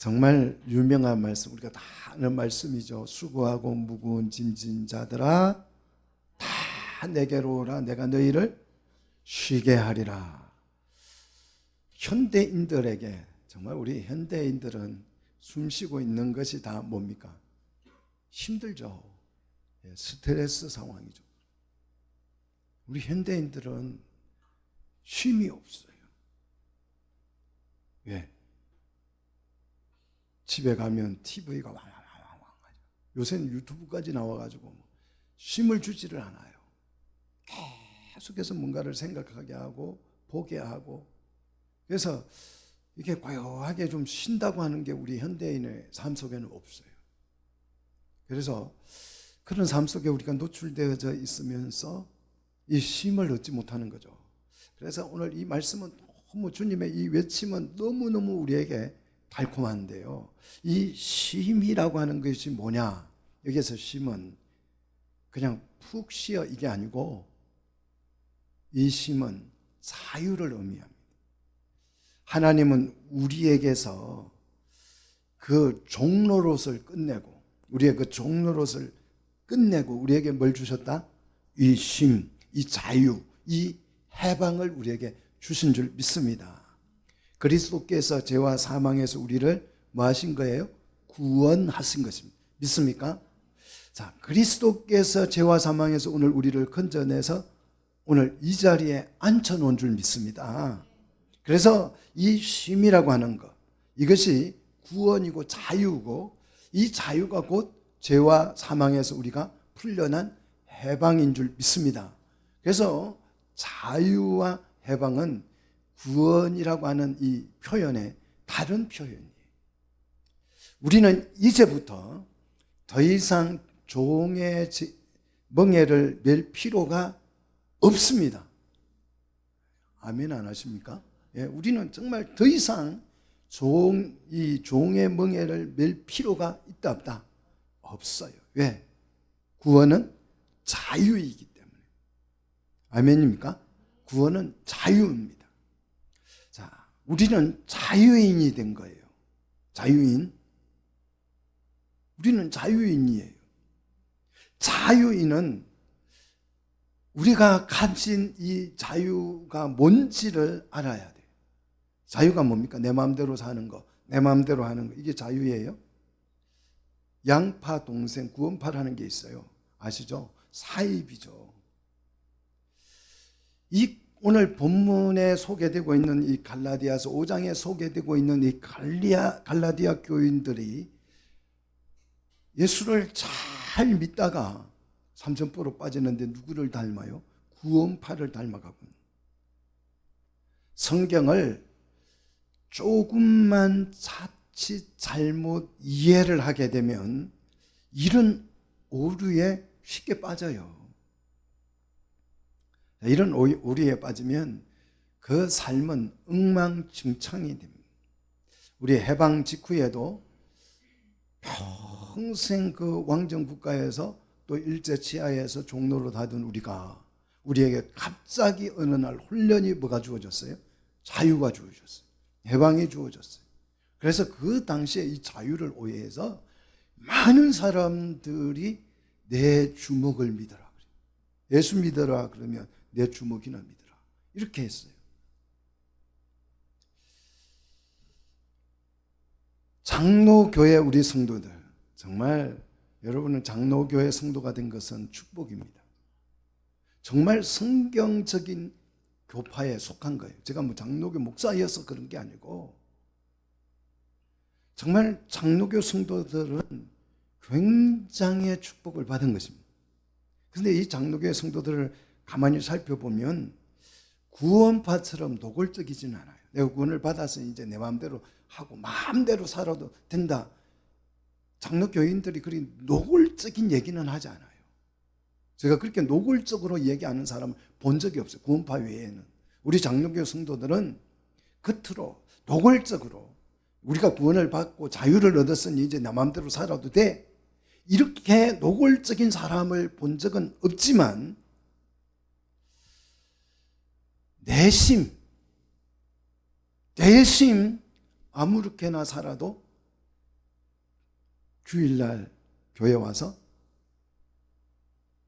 정말 유명한 말씀, 우리가 다 아는 말씀이죠. 수고하고 무거운 짐진 자들아 다 내게로 오라, 내가 너희를 쉬게 하리라. 현대인들에게, 정말 우리 현대인들은 숨쉬고 있는 것이 다 뭡니까? 힘들죠. 스트레스 상황이죠. 우리 현대인들은 쉼이 없어요. 왜? 집에 가면 TV가 왕왕왕왕 요새는 유튜브까지 나와가지고 쉼을 주지를 않아요. 계속해서 뭔가를 생각하게 하고 보게 하고, 그래서 이게 고요하게 좀 쉰다고 하는 게 우리 현대인의 삶 속에는 없어요. 그래서 그런 삶 속에 우리가 노출되어져 있으면서 이 쉼을 얻지 못하는 거죠. 그래서 오늘 이 말씀은 너무, 주님의 이 외침은 너무너무 우리에게 달콤한데요, 이 쉼이라고 하는 것이 뭐냐? 여기서 쉼은 그냥 푹 쉬어 이게 아니고, 이 쉼은 자유를 의미합니다. 하나님은 우리에게서 그 종로릇을 끝내고, 우리의 그 종로릇을 끝내고 우리에게 뭘 주셨다? 이 쉼, 이 자유, 이 해방을 우리에게 주신 줄 믿습니다. 그리스도께서 죄와 사망에서 우리를 뭐 하신 거예요? 구원하신 것입니다. 믿습니까? 자, 그리스도께서 죄와 사망에서 오늘 우리를 건져내서 오늘 이 자리에 앉혀놓은 줄 믿습니다. 그래서 이 쉼이라고 하는 것, 이것이 구원이고 자유고, 이 자유가 곧 죄와 사망에서 우리가 풀려난 해방인 줄 믿습니다. 그래서 자유와 해방은 구원이라고 하는 이 표현의 다른 표현이에요. 우리는 이제부터 더 이상 종의 멍에를 맬 필요가 없습니다. 아멘 안 하십니까? 예, 우리는 정말 더 이상 이 종의 멍에를 맬 필요가 있다 없다? 없어요. 왜? 구원은 자유이기 때문에. 아멘입니까? 구원은 자유입니다. 자, 우리는 자유인이 된 거예요. 자유인. 우리는 자유인이에요. 자유인은 우리가 가진 이 자유가 뭔지를 알아야 돼요. 자유가 뭡니까? 내 마음대로 사는 거, 내 마음대로 하는 거, 이게 자유예요? 양파 동생 구원파라는 게 있어요. 아시죠? 사입이죠. 이 오늘 본문에 소개되고 있는 이 갈라디아서 5장에 소개되고 있는 이 갈라디아 교인들이 예수를 잘 믿다가 삼천포로 빠지는데 누구를 닮아요? 구원파를 닮아가고, 성경을 조금만 자칫 잘못 이해를 하게 되면 이런 오류에 쉽게 빠져요. 이런 오류에 빠지면 그 삶은 엉망진창이 됩니다. 우리 해방 직후에도 평생 그 왕정국가에서 또 일제치하에서 종로로 하던 우리에게 갑자기 어느 날 훈련이 뭐가 주어졌어요? 자유가 주어졌어요. 해방이 주어졌어요. 그래서 그 당시에 이 자유를 오해해서 많은 사람들이 내 주먹을 믿어라. 예수 믿어라 그러면 내 주먹이나 믿어라. 이렇게 했어요. 장로교회 우리 성도들, 정말 여러분은 장로교회 성도가 된 것은 축복입니다. 정말 성경적인 교파에 속한 거예요. 제가 뭐 장로교 목사여서 그런 게 아니고, 정말 장로교 성도들은 굉장히 축복을 받은 것입니다. 그런데 이 장로교회 성도들을 가만히 살펴보면 구원파처럼 노골적이지는 않아요. 내가 구원을 받아서 이제 내 마음대로 하고 마음대로 살아도 된다. 장로교인들이 그리 노골적인 얘기는 하지 않아요. 제가 그렇게 노골적으로 얘기하는 사람을 본 적이 없어요. 구원파 외에는. 우리 장로교 성도들은 겉으로 노골적으로 우리가 구원을 받고 자유를 얻었으니 이제 내 마음대로 살아도 돼, 이렇게 노골적인 사람을 본 적은 없지만 내심 아무렇게나 살아도 주일날 교회 와서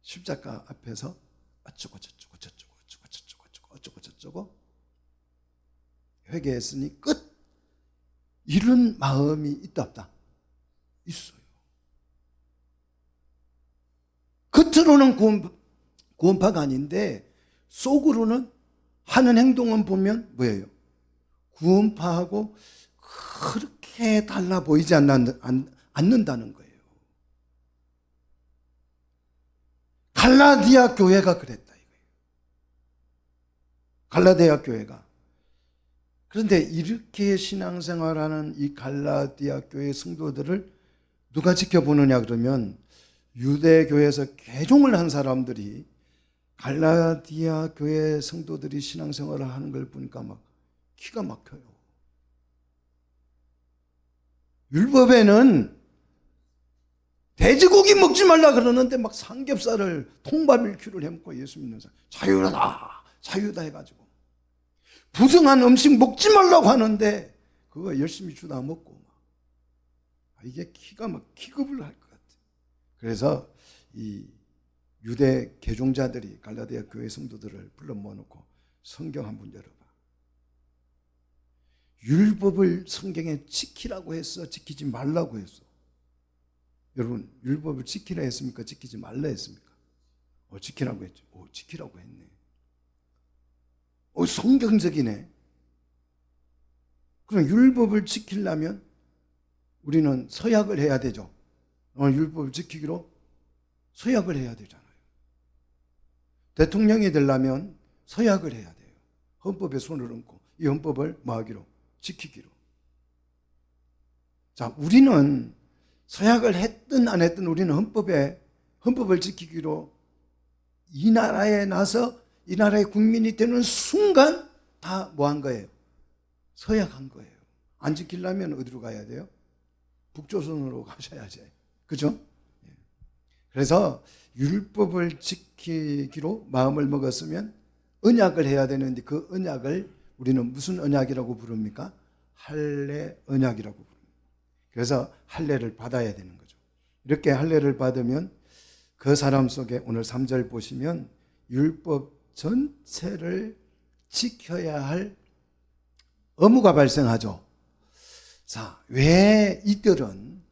십자가 앞에서 어쩌고 저쩌고 저쩌고 어쩌고 저쩌고 어쩌고 어쩌고 저쩌고 회개했으니 끝. 이런 마음이 있다 없다? 있어요. 겉으로는 구원파가 아닌데 속으로는 하는 행동은 보면 뭐예요? 구원파하고 그렇게 달라 보이지 않는다는 거예요. 갈라디아 교회가 그랬다 이거예요. 갈라디아 교회가. 그런데 이렇게 신앙생활하는 이 갈라디아 교회 성도들을 누가 지켜보느냐 그러면 유대교회에서 개종을 한 사람들이 갈라디아 교회 성도들이 신앙생활을 하는 걸 보니까 막 기가 막혀요. 율법에는 돼지고기 먹지 말라 그러는데 막 삼겹살을 통밥 1kg를 해먹고 예수 믿는 사람 자유다 자유다 해가지고 부정한 음식 먹지 말라고 하는데 그거 열심히 주다 먹고 막. 이게 기겁을 할 것 같아. 그래서 이 유대 개종자들이 갈라디아 교회 성도들을 불러 모아놓고 성경 한번 열어봐. 율법을 성경에 지키라고 했어? 지키지 말라고 했어? 여러분, 율법을 지키라 했습니까? 지키지 말라 했습니까? 지키라고 했죠. 지키라고 했네. 성경적이네. 그럼 율법을 지키려면 우리는 서약을 해야 되죠. 율법을 지키기로 서약을 해야 되잖아요. 대통령이 되려면 서약을 해야 돼요. 헌법에 손을 얹고 이 헌법을 뭐 하기로? 지키기로. 자, 우리는 서약을 했든 안 했든 우리는 헌법을 지키기로 이 나라에 나서 이 나라의 국민이 되는 순간 다 뭐 한 거예요? 서약한 거예요. 안 지키려면 어디로 가야 돼요? 북조선으로 가셔야지. 그죠? 그래서 율법을 지키기로 마음을 먹었으면 언약을 해야 되는데 그 언약을 우리는 무슨 언약이라고 부릅니까? 할례 언약이라고 부릅니다. 그래서 할례를 받아야 되는 거죠. 이렇게 할례를 받으면 그 사람 속에 오늘 3절 보시면 율법 전체를 지켜야 할 의무가 발생하죠. 자, 왜 이들은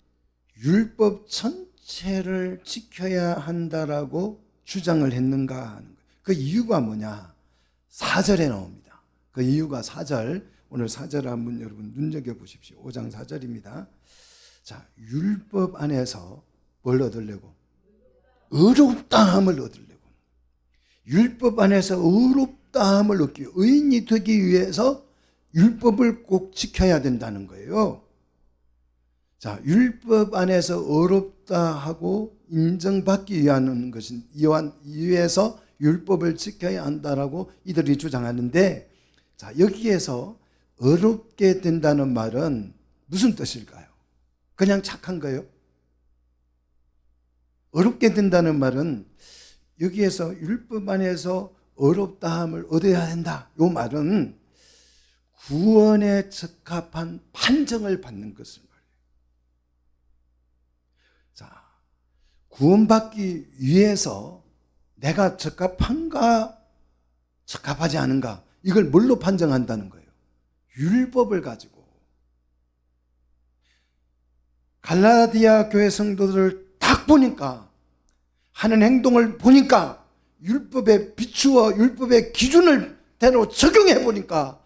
율법 전체를 지켜야 한다라고 주장을 했는가 하는 거예요. 그 이유가 뭐냐? 4절에 나옵니다. 그 이유가 4절, 오늘 4절 한번 여러분 눈여겨보십시오. 5장 4절입니다. 자, 율법 안에서 뭘 얻으려고? 의롭다함을 얻으려고. 율법 안에서 의롭다함을 얻기, 의인이 되기 위해서 율법을 꼭 지켜야 된다는 거예요. 자, 율법 안에서 의롭다 하고 인정받기 위해서 율법을 지켜야 한다라고 이들이 주장하는데, 자, 여기에서 의롭게 된다는 말은 무슨 뜻일까요? 그냥 착한 거예요? 의롭게 된다는 말은 여기에서 율법 안에서 의롭다함을 얻어야 된다. 이 말은 구원에 적합한 판정을 받는 것을 말해요. 자, 구원받기 위해서 내가 적합한가 적합하지 않은가 이걸 뭘로 판정한다는 거예요? 율법을 가지고. 갈라디아 교회 성도들을 딱 보니까, 하는 행동을 보니까, 율법에 비추어 율법의 기준을 대로 적용해 보니까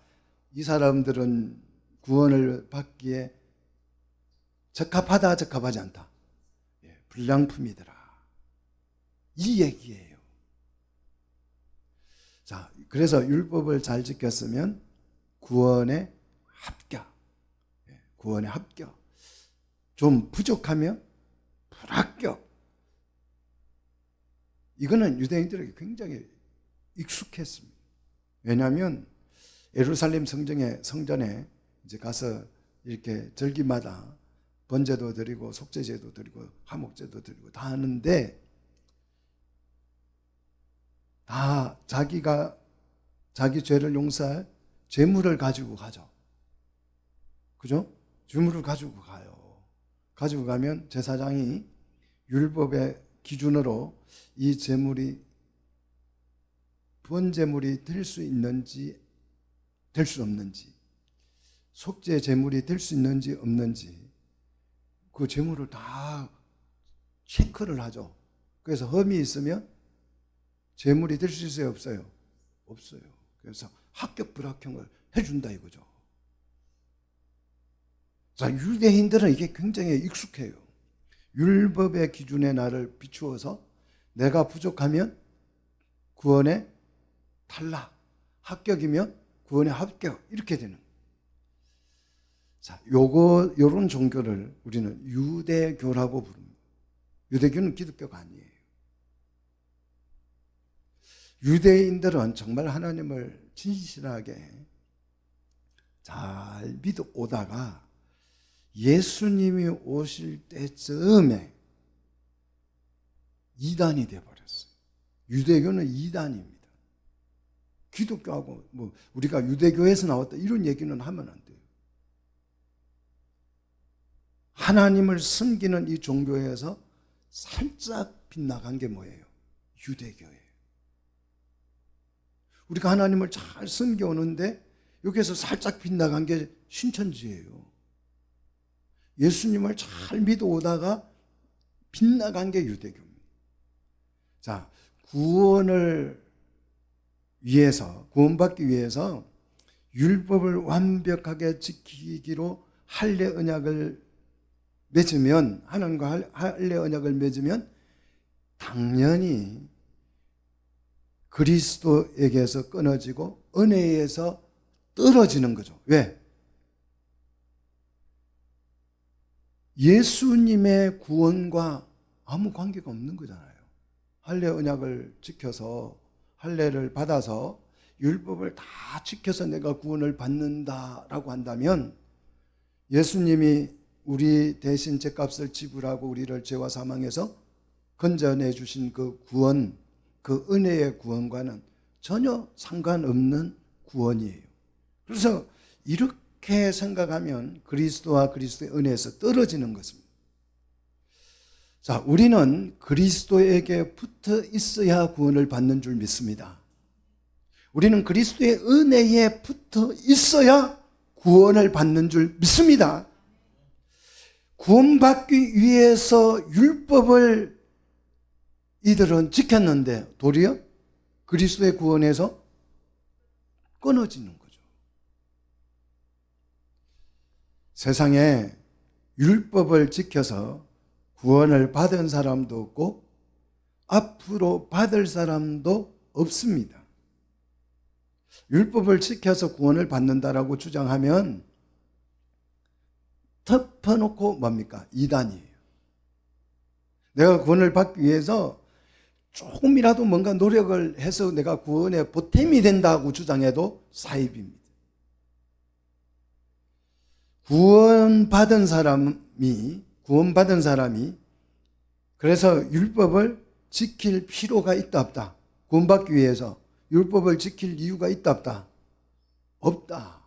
이 사람들은 구원을 받기에 적합하다 적합하지 않다? 불량품이더라, 이 얘기예요. 자, 그래서 율법을 잘 지켰으면 구원에 합격. 구원에 합격. 좀 부족하면 불합격. 이거는 유대인들에게 굉장히 익숙했습니다. 왜냐하면 예루살렘 성전에 이제 가서 이렇게 절기마다 번제도 드리고 속죄제도 드리고 화목제도 드리고 다 하는데, 다 자기 죄를 용서할 제물을 가지고 가죠. 그죠? 제물을 가지고 가요. 가지고 가면 제사장이 율법의 기준으로 이 제물이 번제물이 될 수 있는지 될 수 없는지, 속죄 제물이 될 수 있는지 없는지 그 제물을 다 체크를 하죠. 그래서 흠이 있으면 제물이 될 수 있어요, 없어요? 없어요. 그래서 합격 불합격을 해준다 이거죠. 자, 유대인들은 이게 굉장히 익숙해요. 율법의 기준에 나를 비추어서 내가 부족하면 구원에 탈락, 합격이면 구원에 합격, 이렇게 되는. 자, 요런 종교를 우리는 유대교라고 부릅니다. 유대교는 기독교가 아니에요. 유대인들은 정말 하나님을 진실하게 잘 믿어오다가 예수님이 오실 때쯤에 이단이 되어버렸어요. 유대교는 이단입니다. 기독교하고 뭐 우리가 유대교에서 나왔다 이런 얘기는 하면 안 돼요. 하나님을 섬기는 이 종교에서 살짝 빗나간 게 뭐예요? 유대교예요. 우리가 하나님을 잘 섬겨오는데 여기에서 살짝 빗나간 게 신천지예요. 예수님을 잘 믿어오다가 빗나간 게 유대교입니다. 자, 구원받기 위해서 율법을 완벽하게 지키기로 할례 언약을 맺으면, 하나님과 할례 언약을 맺으면 당연히 그리스도에게서 끊어지고 은혜에서 떨어지는 거죠. 왜? 예수님의 구원과 아무 관계가 없는 거잖아요. 할례 언약을 지켜서 할례를 받아서 율법을 다 지켜서 내가 구원을 받는다라고 한다면 예수님이 우리 대신 죄값을 지불하고 우리를 죄와 사망에서 건져내 주신 그 구원, 그 은혜의 구원과는 전혀 상관없는 구원이에요. 그래서 이렇게 생각하면 그리스도와 그리스도의 은혜에서 떨어지는 것입니다. 자, 우리는 그리스도에게 붙어 있어야 구원을 받는 줄 믿습니다. 우리는 그리스도의 은혜에 붙어 있어야 구원을 받는 줄 믿습니다. 구원받기 위해서 율법을 이들은 지켰는데 도리어 그리스도의 구원에서 끊어지는 거죠. 세상에 율법을 지켜서 구원을 받은 사람도 없고 앞으로 받을 사람도 없습니다. 율법을 지켜서 구원을 받는다라고 주장하면 덮어놓고 뭡니까? 이단이에요. 내가 구원을 받기 위해서 조금이라도 뭔가 노력을 해서 내가 구원에 보탬이 된다고 주장해도 사입입니다. 구원받은 사람이 그래서 율법을 지킬 필요가 있다 없다? 구원받기 위해서 율법을 지킬 이유가 있다 없다? 없다.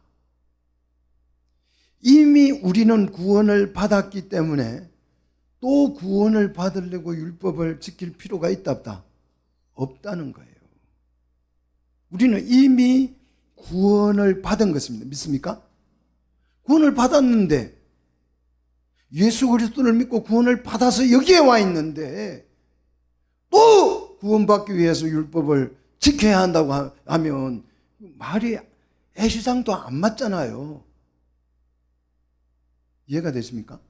이미 우리는 구원을 받았기 때문에 또 구원을 받으려고 율법을 지킬 필요가 있다 없다? 없다는 거예요. 우리는 이미 구원을 받은 것입니다. 믿습니까? 구원을 받았는데 예수 그리스도를 믿고 구원을 받아서 여기에 와 있는데 또 구원받기 위해서 율법을 지켜야 한다고 하면 말이 애시장도 안 맞잖아요. 이해가 되십니까?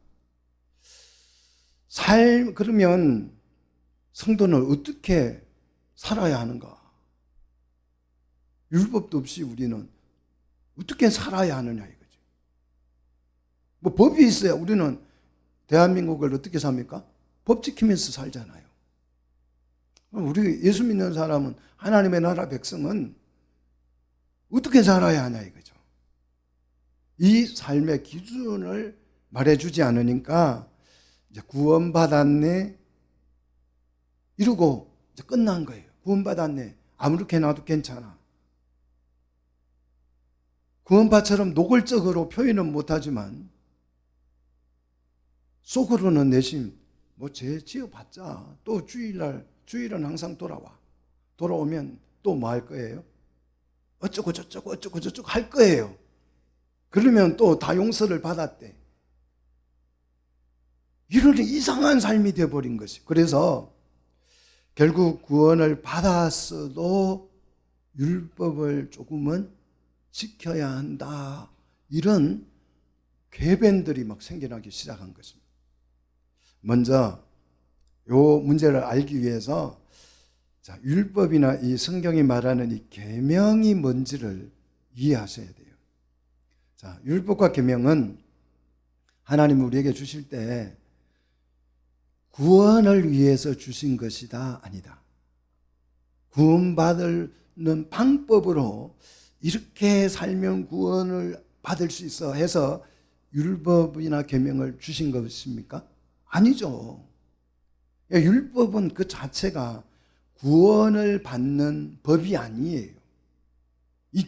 그러면 성도는 어떻게 살아야 하는가? 율법도 없이 우리는 어떻게 살아야 하느냐 이거죠. 뭐 법이 있어야 우리는 대한민국을 어떻게 삽니까? 법 지키면서 살잖아요. 우리 예수 믿는 사람은 하나님의 나라 백성은 어떻게 살아야 하냐 이거죠. 이 삶의 기준을 말해주지 않으니까 이제 구원받았네 이러고 이제 끝난 거예요. 구원받았네 아무렇게 놔도 괜찮아. 구원받처럼 노골적으로 표현은 못하지만 속으로는 내심 뭐 죄 지어봤자 또 주일은 항상 돌아오면 또 뭐 할 거예요? 어쩌고 저쩌고 할 거예요. 그러면 또 다 용서를 받았대. 이런 이상한 삶이 되어버린 것이. 그래서 결국 구원을 받았어도 율법을 조금은 지켜야 한다. 이런 궤변들이 막 생겨나기 시작한 것입니다. 먼저 요 문제를 알기 위해서 율법이나 이 성경이 말하는 이 계명이 뭔지를 이해하셔야 돼요. 율법과 계명은 하나님 우리에게 주실 때 구원을 위해서 주신 것이다, 아니다. 구원받는 방법으로 이렇게 살면 구원을 받을 수 있어 해서 율법이나 계명을 주신 것입니까? 아니죠. 율법은 그 자체가 구원을 받는 법이 아니에요. 이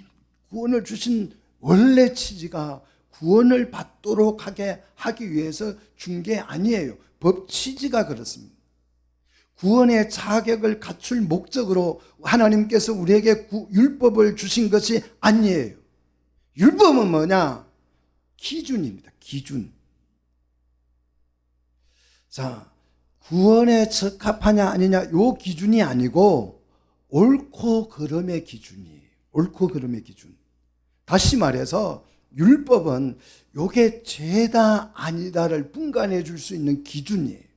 구원을 주신 원래 취지가 구원을 받도록 하기 위해서 준 게 아니에요. 법 취지가 그렇습니다. 구원의 자격을 갖출 목적으로 하나님께서 우리에게 율법을 주신 것이 아니에요. 율법은 뭐냐? 기준입니다. 기준. 구원에 적합하냐 아니냐 요 기준이 아니고 옳고 그름의 기준이에요. 옳고 그름의 기준. 다시 말해서 율법은 요게 죄다 아니다를 분간해 줄 수 있는 기준이에요.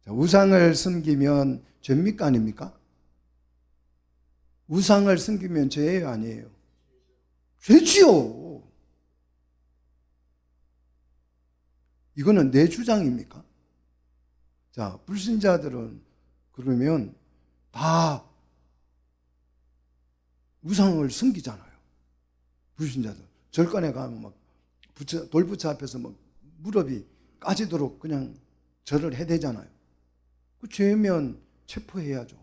우상을 섬기면 죄입니까 아닙니까? 우상을 섬기면 죄예요 아니에요? 죄지요. 이거는 내 주장입니까? 불신자들은 그러면 다 우상을 섬기잖아요. 불신자들. 절간에 가면 막 돌부처 앞에서 막 무릎이 까지도록 그냥 절을 해대잖아요. 그 죄면 체포해야죠.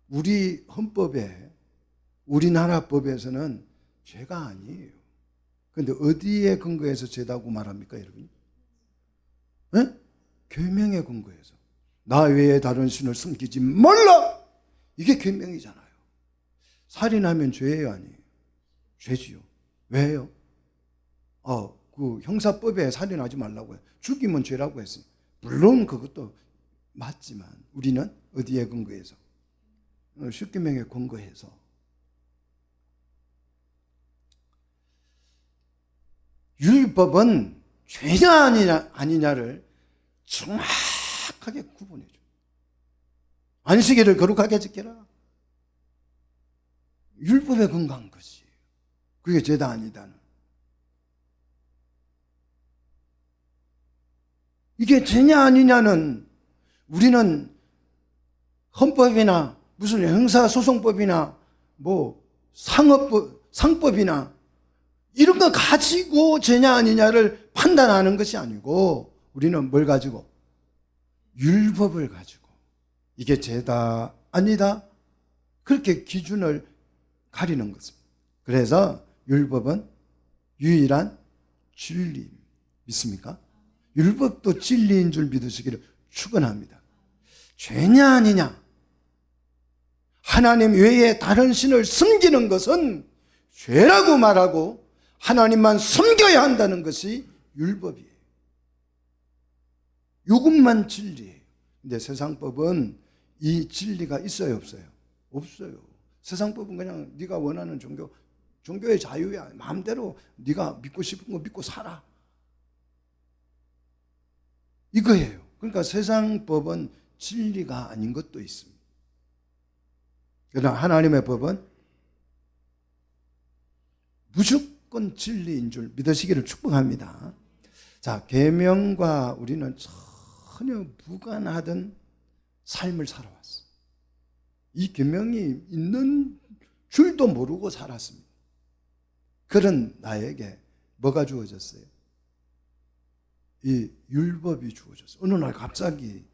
우리 헌법에, 우리나라 법에서는 죄가 아니에요. 그런데 어디에 근거해서 죄다고 말합니까, 여러분? 네? 계명에 근거해서. 나 외에 다른 신을 섬기지 말라! 이게 계명이잖아요. 살인하면 죄예요, 아니에요? 죄지요. 왜요? 그 형사법에 살인하지 말라고 해요. 죽이면 죄라고 했어요. 물론 그것도 맞지만 우리는 어디에 근거해서? 십계명에 근거해서. 율법은 죄냐 아니냐를 정확하게 구분해줘. 안식일을 거룩하게 지켜라. 율법에 근거한 것이. 그게 죄다 아니다는. 이게 죄냐 아니냐는 우리는 헌법이나 무슨 형사소송법이나 뭐 상법이나 이런 거 가지고 죄냐 아니냐를 판단하는 것이 아니고 우리는 뭘 가지고? 율법을 가지고 이게 죄다 아니다 그렇게 기준을 가리는 것입니다. 그래서 율법은 유일한 진리 믿습니까? 율법도 진리인 줄 믿으시기를 축원합니다. 죄냐 아니냐 하나님 외에 다른 신을 섬기는 것은 죄라고 말하고 하나님만 섬겨야 한다는 것이 율법이에요. 이것만 진리예요. 근데 세상법은 이 진리가 있어요 없어요? 없어요. 세상법은 그냥 네가 원하는 종교의 자유야. 마음대로 네가 믿고 싶은 거 믿고 살아. 이거예요. 그러니까 세상법은 진리가 아닌 것도 있습니다. 그러나 하나님의 법은 무조건 진리인 줄 믿으시기를 축복합니다. 계명과 우리는 전혀 무관하던 삶을 살아왔어. 이 계명이 있는 줄도 모르고 살았습니다. 그런 나에게 뭐가 주어졌어요? 이 율법이 주어졌어요. 어느 날 갑자기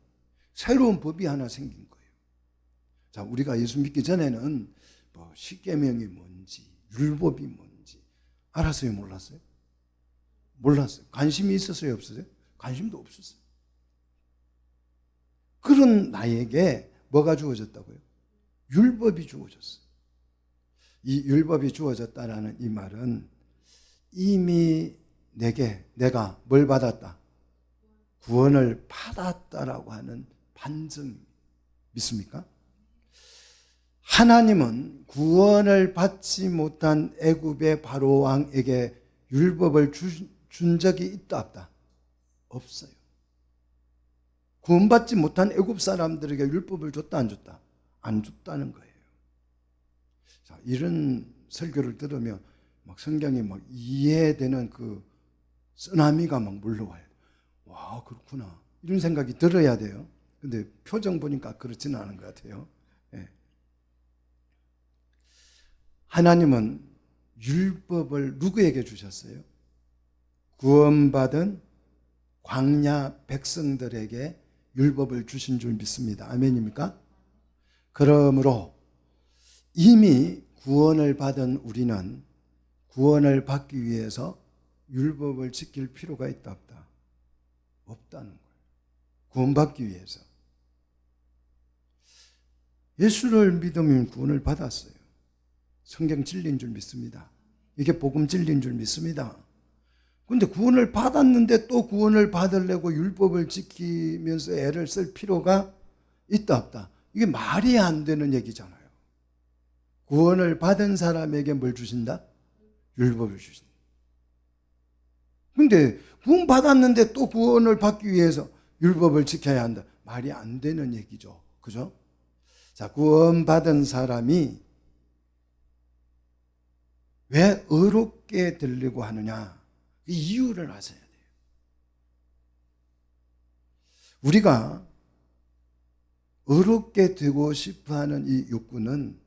새로운 법이 하나 생긴 거예요. 우리가 예수 믿기 전에는 뭐 십계명이 뭔지 율법이 뭔지 알았어요 몰랐어요? 몰랐어요. 관심이 있었어요, 없었어요? 관심도 없었어요. 그런 나에게 뭐가 주어졌다고요? 율법이 주어졌어요. 이 율법이 주어졌다라는 이 말은 이미 내가 뭘 받았다? 구원을 받았다라고 하는 반증. 믿습니까? 하나님은 구원을 받지 못한 애굽의 바로 왕에게 율법을 준 적이 있다 없다? 없어요. 구원받지 못한 애굽 사람들에게 율법을 줬다 안 줬다? 안 줬다는 거예요. 자, 이런 설교를 들으면 막 성경이 막 이해되는 그 쓰나미가 막 몰려와요. 와, 그렇구나. 이런 생각이 들어야 돼요. 근데 표정 보니까 그렇지는 않은 것 같아요. 예. 하나님은 율법을 누구에게 주셨어요? 구원받은 광야 백성들에게 율법을 주신 줄 믿습니다. 아멘입니까? 그러므로 이미 구원을 받은 우리는 구원을 받기 위해서 율법을 지킬 필요가 있다 없다? 없다는 거예요. 구원받기 위해서. 예수를 믿으면 구원을 받았어요. 성경 진리인 줄 믿습니다. 이게 복음 진리인 줄 믿습니다. 그런데 구원을 받았는데 또 구원을 받으려고 율법을 지키면서 애를 쓸 필요가 있다 없다? 이게 말이 안 되는 얘기잖아요. 구원을 받은 사람에게 뭘 주신다? 율법을 주신다. 근데 구원 받았는데 또 구원을 받기 위해서 율법을 지켜야 한다. 말이 안 되는 얘기죠. 그죠? 자, 구원 받은 사람이 왜 의롭게 되려고 하느냐? 이 이유를 아셔야 돼요. 우리가 의롭게 되고 싶어 하는 이 욕구는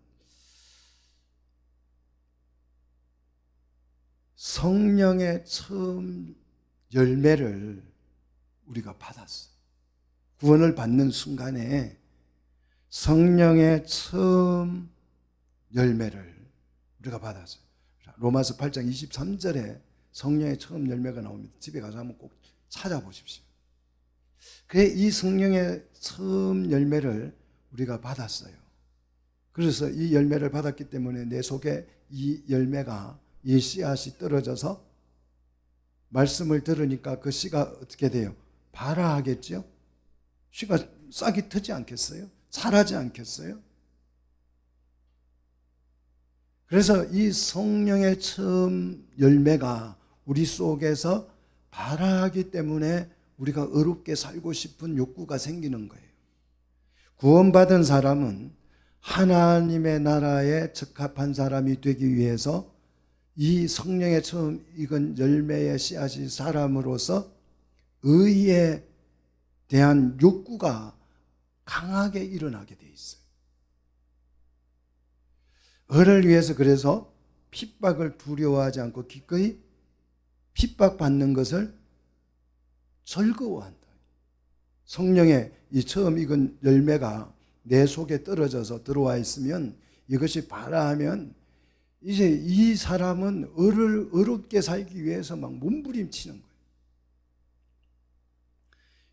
성령의 처음 열매를 우리가 받았어요. 구원을 받는 순간에 성령의 처음 열매를 우리가 받았어요. 로마서 8장 23절에 성령의 처음 열매가 나옵니다. 집에 가서 한번 꼭 찾아보십시오. 그래, 이 성령의 처음 열매를 우리가 받았어요. 그래서 이 열매를 받았기 때문에 내 속에 이 열매가, 이 씨앗이 떨어져서 말씀을 들으니까 그 씨가 어떻게 돼요? 발아하겠죠? 씨가 싹이 트지 않겠어요? 자라지 않겠어요? 그래서 이 성령의 처음 열매가 우리 속에서 발아하기 때문에 우리가 의롭게 살고 싶은 욕구가 생기는 거예요. 구원받은 사람은 하나님의 나라에 적합한 사람이 되기 위해서 이 성령의 처음 익은 열매의 씨앗이 사람으로서 의에 대한 욕구가 강하게 일어나게 돼 있어요. 의를 위해서 그래서 핍박을 두려워하지 않고 기꺼이 핍박받는 것을 즐거워한다. 성령의 이 처음 익은 열매가 내 속에 떨어져서 들어와 있으면 이것이 발아하면 이제 이 사람은 의롭게 살기 위해서 막 몸부림치는 거예요.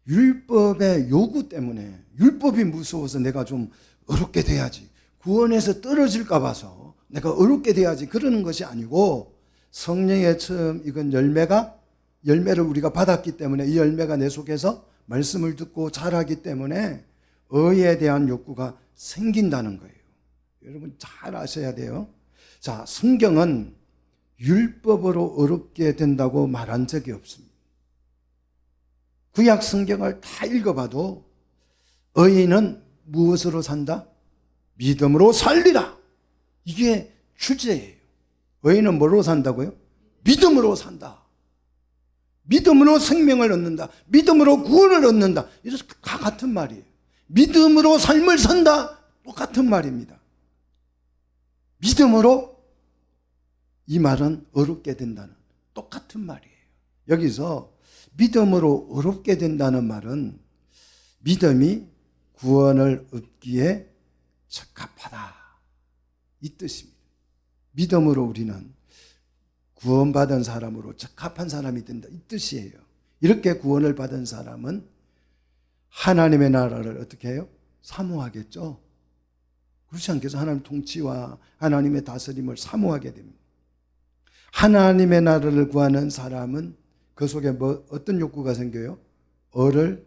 율법의 요구 때문에, 율법이 무서워서 내가 좀 의롭게 돼야지, 구원에서 떨어질까 봐서 내가 의롭게 돼야지 그러는 것이 아니고, 성령의 처음 익은 열매를 우리가 받았기 때문에 이 열매가 내 속에서 말씀을 듣고 자라기 때문에 의에 대한 욕구가 생긴다는 거예요. 여러분 잘 아셔야 돼요. 자, 성경은 율법으로 의롭게 된다고 말한 적이 없습니다. 구약 성경을 다 읽어봐도 의인은 무엇으로 산다? 믿음으로 살리라. 이게 주제예요. 의인은 뭐로 산다고요? 믿음으로 산다. 믿음으로 생명을 얻는다. 믿음으로 구원을 얻는다. 이래서 다 같은 말이에요. 믿음으로 삶을 산다. 똑같은 말입니다. 믿음으로, 이 말은 의롭게 된다는 똑같은 말이에요. 여기서 믿음으로 의롭게 된다는 말은 믿음이 구원을 얻기에 적합하다, 이 뜻입니다. 믿음으로 우리는 구원받은 사람으로 적합한 사람이 된다, 이 뜻이에요. 이렇게 구원을 받은 사람은 하나님의 나라를 어떻게 해요? 사모하겠죠. 그렇지 않겠어요? 하나님 통치와 하나님의 다스림을 사모하게 됩니다. 하나님의 나라를 구하는 사람은 그 속에 어떤 욕구가 생겨요? 을을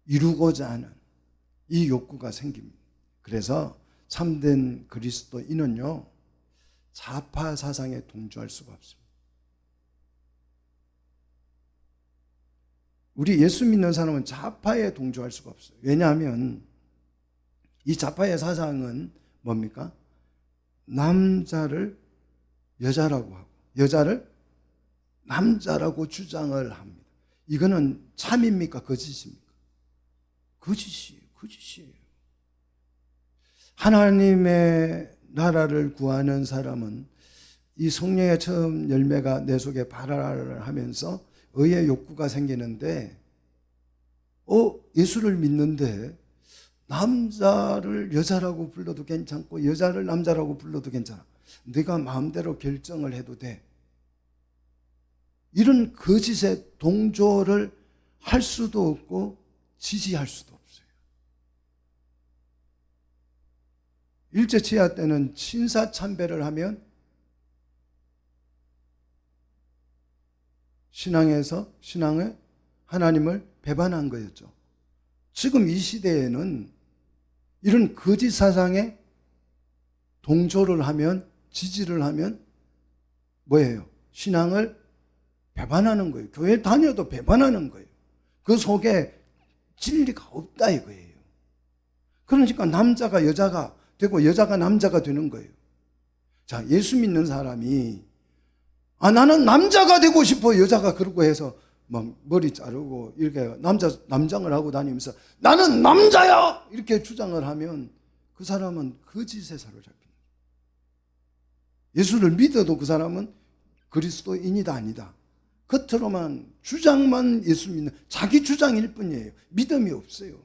이루고자 하는 이 욕구가 생깁니다. 그래서 참된 그리스도인은요, 좌파 사상에 동조할 수가 없습니다. 우리 예수 믿는 사람은 좌파에 동조할 수가 없어요. 왜냐하면 이 좌파의 사상은 뭡니까? 남자를 여자라고 하고 여자를 남자라고 주장을 합니다. 이거는 참입니까? 거짓입니까? 거짓이에요. 하나님의 나라를 구하는 사람은 이 성령의 처음 열매가 내 속에 발화를 하면서 의의 욕구가 생기는데, 예수를 믿는데 남자를 여자라고 불러도 괜찮고 여자를 남자라고 불러도 괜찮아. 네가 마음대로 결정을 해도 돼. 이런 거짓에 동조를 할 수도 없고 지지할 수도 없어요. 일제치하 때는 신사참배를 하면 신앙의 하나님을 배반한 거였죠. 지금 이 시대에는 이런 거짓 사상에 동조를 하면, 지지를 하면 뭐예요? 신앙을 배반하는 거예요. 교회 다녀도 배반하는 거예요. 그 속에 진리가 없다 이거예요. 그러니까 남자가 여자가 되고 여자가 남자가 되는 거예요. 자, 예수 믿는 사람이 나는 남자가 되고 싶어, 여자가 그러고 해서 막 머리 자르고 이렇게 남장을 하고 다니면서 나는 남자야 이렇게 주장을 하면 그 사람은 거짓에 사로잡힙니다. 예수를 믿어도 그 사람은 그리스도인이다 아니다, 겉으로만 주장만 예수 믿는 자기 주장일 뿐이에요. 믿음이 없어요.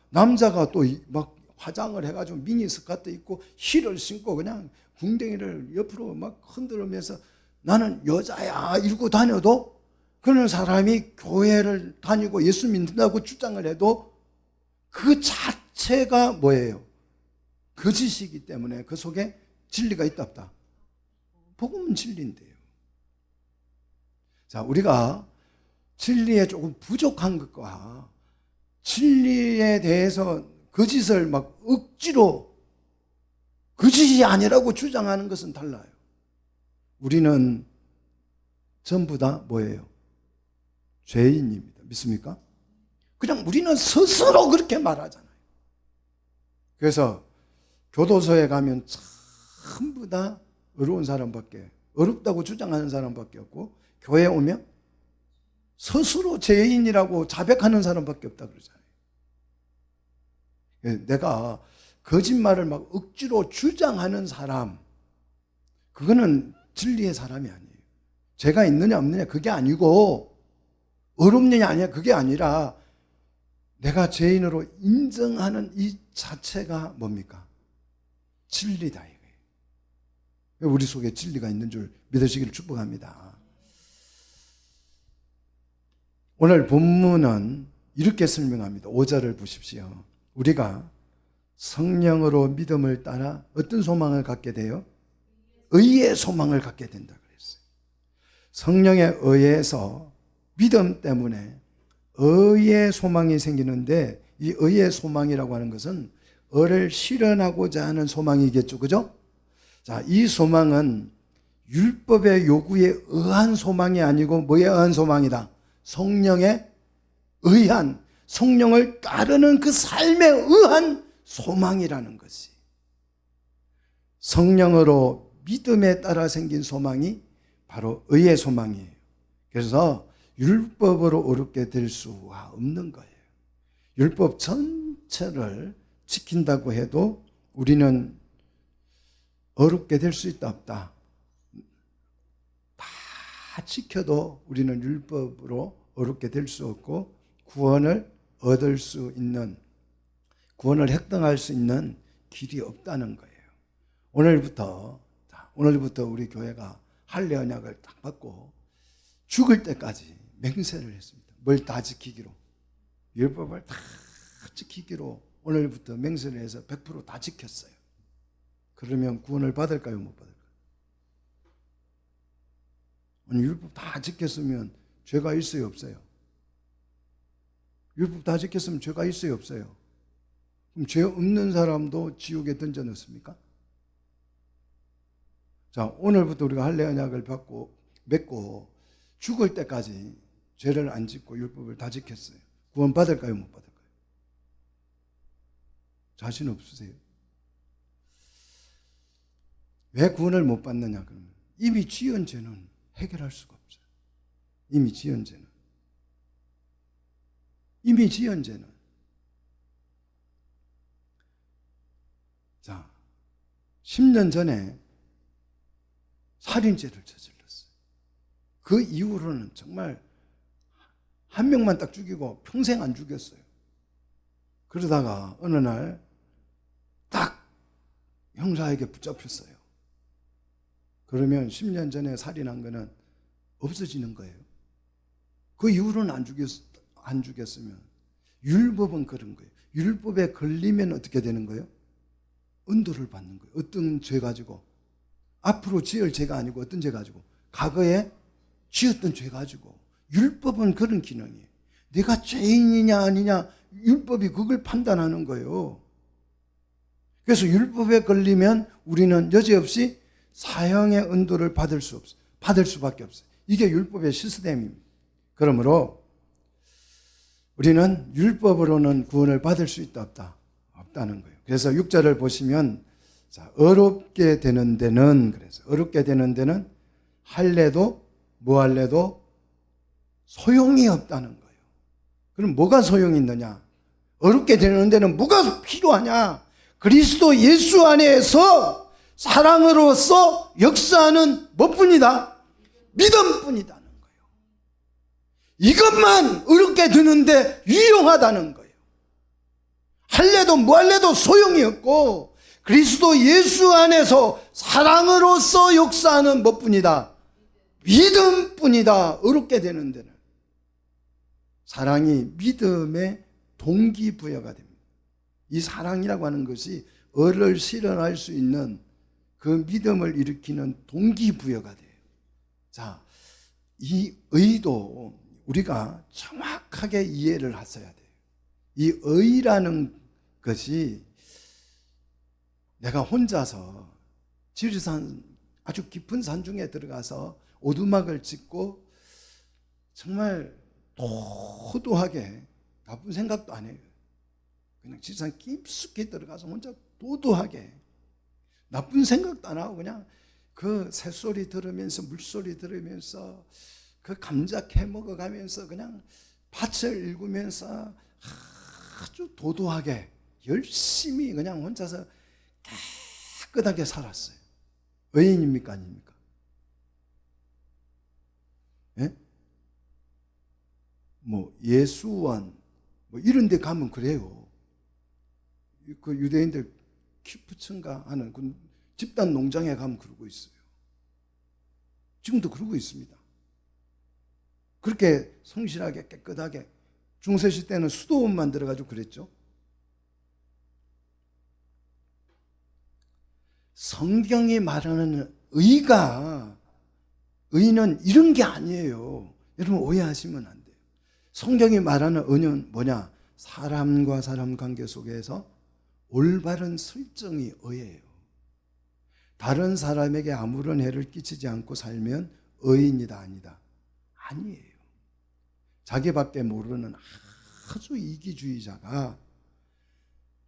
남자가 또 막 화장을 해가지고 미니스커트 입고 힐을 신고 그냥 궁뎅이를 옆으로 막 흔들면서 나는 여자야 이러고 다녀도, 그런 사람이 교회를 다니고 예수 믿는다고 주장을 해도 그 자체가 뭐예요? 거짓이기 때문에 그 속에 진리가 있다 없다? 복음은 진리인데요. 자, 우리가 진리에 조금 부족한 것과 진리에 대해서 거짓을 막 억지로 거짓이 아니라고 주장하는 것은 달라요. 우리는 전부 다 뭐예요? 죄인입니다. 믿습니까? 그냥 우리는 스스로 그렇게 말하잖아요. 그래서 교도소에 가면 전부 다 어렵다고 주장하는 사람밖에 없고, 교회에 오면 스스로 죄인이라고 자백하는 사람밖에 없다 그러잖아요. 내가 거짓말을 막 억지로 주장하는 사람, 그거는 진리의 사람이 아니에요. 죄가 있느냐 없느냐 그게 아니고, 어렵느냐 아니냐 그게 아니라 내가 죄인으로 인정하는 이 자체가 뭡니까? 진리다 이거예요. 우리 속에 진리가 있는 줄 믿으시기를 축복합니다. 오늘 본문은 이렇게 설명합니다. 5절을 보십시오. 우리가 성령으로 믿음을 따라 어떤 소망을 갖게 돼요? 의의 소망을 갖게 된다 그랬어요. 성령에 의해서 믿음 때문에 의의 소망이 생기는데, 이 의의 소망이라고 하는 것은 의를 실현하고자 하는 소망이겠죠. 그죠? 자, 이 소망은 율법의 요구에 의한 소망이 아니고 뭐에 의한 소망이다? 성령에 의한, 성령을 따르는 그 삶에 의한 소망이라는 것이, 성령으로 믿음에 따라 생긴 소망이 바로 의의 소망이에요. 그래서 율법으로 어렵게 될 수가 없는 거예요. 율법 전체를 지킨다고 해도 우리는 어렵게 될 수 있다 없다? 다 지켜도 우리는 율법으로 어렵게 될 수 없고 구원을 얻을 수 있는, 구원을 획득할 수 있는 길이 없다는 거예요. 오늘부터 우리 교회가 할례 언약을 딱 받고 죽을 때까지 맹세를 했습니다. 뭘 다 지키기로, 율법을 다 지키기로 오늘부터 맹세를 해서 100% 다 지켰어요. 그러면 구원을 받을까요, 못 받을까요? 아니, 율법 다 지켰으면 죄가 있어요, 없어요? 율법 다 지켰으면 죄가 있어요, 없어요? 그럼 죄 없는 사람도 지옥에 던져 넣습니까? 자, 오늘부터 우리가 할례 언약을 맺고 죽을 때까지 죄를 안 짓고 율법을 다 지켰어요. 구원 받을까요, 못 받을까요? 자신 없으세요? 왜 구원을 못 받느냐? 그러면 이미 지은 죄는 해결할 수가 없어요. 이미 지은 죄는. 자, 10년 전에 살인죄를 저질렀어요. 그 이후로는 정말 한 명만 딱 죽이고 평생 안 죽였어요. 그러다가 어느 날 딱 형사에게 붙잡혔어요. 그러면 10년 전에 살인한 거는 없어지는 거예요. 그 이후로는 안 죽였으면. 율법은 그런 거예요. 율법에 걸리면 어떻게 되는 거예요? 은도를 받는 거예요. 어떤 죄 가지고? 앞으로 지을 죄가 아니고 어떤 죄 가지고? 과거에 지었던 죄 가지고. 율법은 그런 기능이에요. 내가 죄인이냐 아니냐 율법이 그걸 판단하는 거예요. 그래서 율법에 걸리면 우리는 여지없이 사형의 은도를 받을 수밖에 없어요. 이게 율법의 시스템입니다. 그러므로 우리는 율법으로는 구원을 받을 수 있다 없다? 없다는 거예요. 그래서 6절을 보시면 자, 어렵게 되는 데는 할례도 뭐 할례도 소용이 없다는 거예요. 그럼 뭐가 소용이 있느냐? 어렵게 되는 데는 뭐가 필요하냐? 그리스도 예수 안에서 사랑으로서 역사하는 뭐뿐이다? 믿음뿐이다는 거예요. 이것만 어렵게 드는데 유용하다는 거예요. 할래도 뭐 할래도 소용이 없고 그리스도 예수 안에서 사랑으로서 역사하는 뭐뿐이다? 믿음뿐이다. 어렵게 되는 데는. 사랑이 믿음의 동기부여가 됩니다. 이 사랑이라고 하는 것이 을을 실현할 수 있는 그 믿음을 일으키는 동기부여가 돼요. 자, 이 의도 우리가 정확하게 이해를 하셔야 돼요. 이 의라는 것이 내가 혼자서 지리산 아주 깊은 산 중에 들어가서 오두막을 짓고 정말 도도하게 나쁜 생각도 안 해요. 그냥 지리산 깊숙이 들어가서 혼자 도도하게 나쁜 생각도 안 하고 그냥 그 새소리 들으면서 물소리 들으면서 그 감자 캐 먹어가면서 그냥 밭을 일구면서 아주 도도하게 열심히 그냥 혼자서 깨끗하게 살았어요. 의인입니까 아닙니까? 예? 뭐 예수원 뭐 이런 데 가면 그래요. 그 유대인들 키프츠인가 하는 그 집단 농장에 가면 그러고 있어요. 지금도 그러고 있습니다. 그렇게 성실하게 깨끗하게 중세시 때는 수도원 만들어가지고 그랬죠. 성경이 말하는 의는 이런 게 아니에요. 여러분 오해하시면 안 돼요. 성경이 말하는 의는 뭐냐? 사람과 사람 관계 속에서 올바른 설정이 의예요. 다른 사람에게 아무런 해를 끼치지 않고 살면 의인이다 아니다? 아니에요. 자기밖에 모르는 아주 이기주의자가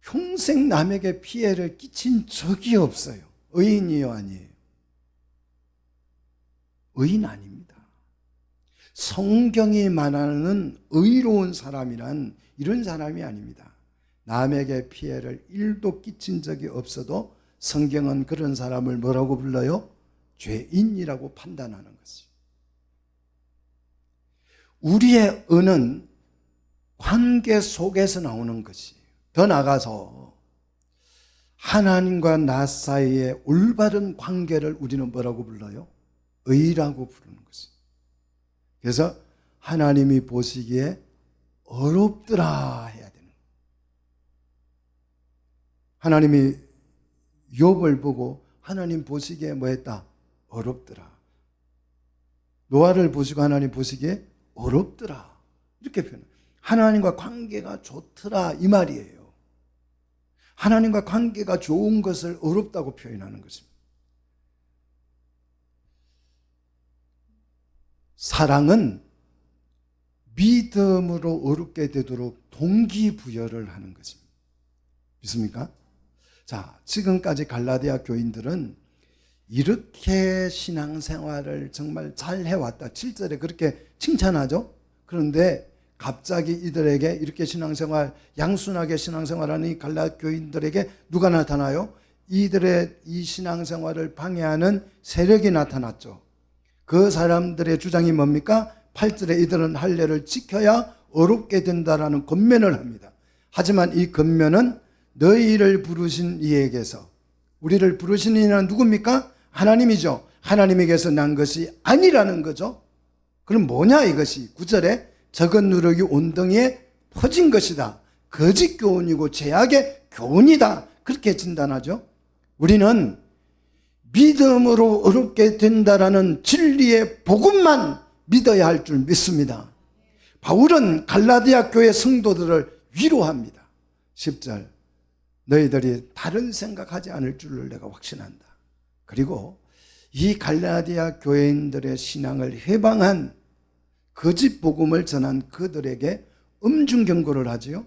평생 남에게 피해를 끼친 적이 없어요. 의인이요 아니에요? 의인 아닙니다. 성경이 말하는 의로운 사람이란 이런 사람이 아닙니다. 남에게 피해를 1도 끼친 적이 없어도 성경은 그런 사람을 뭐라고 불러요? 죄인이라고 판단하는 것이죠. 우리의 의는 관계 속에서 나오는 것이에요. 더 나아가서 하나님과 나 사이의 올바른 관계를 우리는 뭐라고 불러요? 의라고 부르는 것입니다. 그래서 하나님이 보시기에 어렵더라 해야 되는 거예요. 하나님이 욥을 보고 하나님 보시기에 뭐 했다? 어렵더라. 노아를 보시고 하나님 보시기에 어렵더라. 이렇게 표현해요. 하나님과 관계가 좋더라 이 말이에요. 하나님과 관계가 좋은 것을 어렵다고 표현하는 것입니다. 사랑은 믿음으로 어렵게 되도록 동기부여를 하는 것입니다. 믿습니까? 자, 지금까지 갈라디아 교인들은 이렇게 신앙생활을 정말 잘 해왔다. 7절에 그렇게 칭찬하죠. 그런데 갑자기 이들에게 이렇게 신앙생활, 양순하게 신앙생활하는 이 갈라디아 교인들에게 누가 나타나요? 이들의 이 신앙생활을 방해하는 세력이 나타났죠. 그 사람들의 주장이 뭡니까? 8절에 이들은 할례를 지켜야 어렵게 된다라는 권면을 합니다. 하지만 이 권면은 너희를 부르신 이에게서, 우리를 부르신 이는 누굽니까? 하나님이죠. 하나님에게서 난 것이 아니라는 거죠. 그럼 뭐냐 이것이? 9절에 적은 누룩이 온덩이에 퍼진 것이다. 거짓 교훈이고 죄악의 교훈이다. 그렇게 진단하죠. 우리는 믿음으로 어렵게 된다라는 진리의 복음만 믿어야 할 줄 믿습니다. 바울은 갈라디아 교회 성도들을 위로합니다. 10절 너희들이 다른 생각하지 않을 줄을 내가 확신한다. 그리고 이 갈라디아 교회인들의 신앙을 해방한 거짓 복음을 전한 그들에게 엄중 경고를 하지요.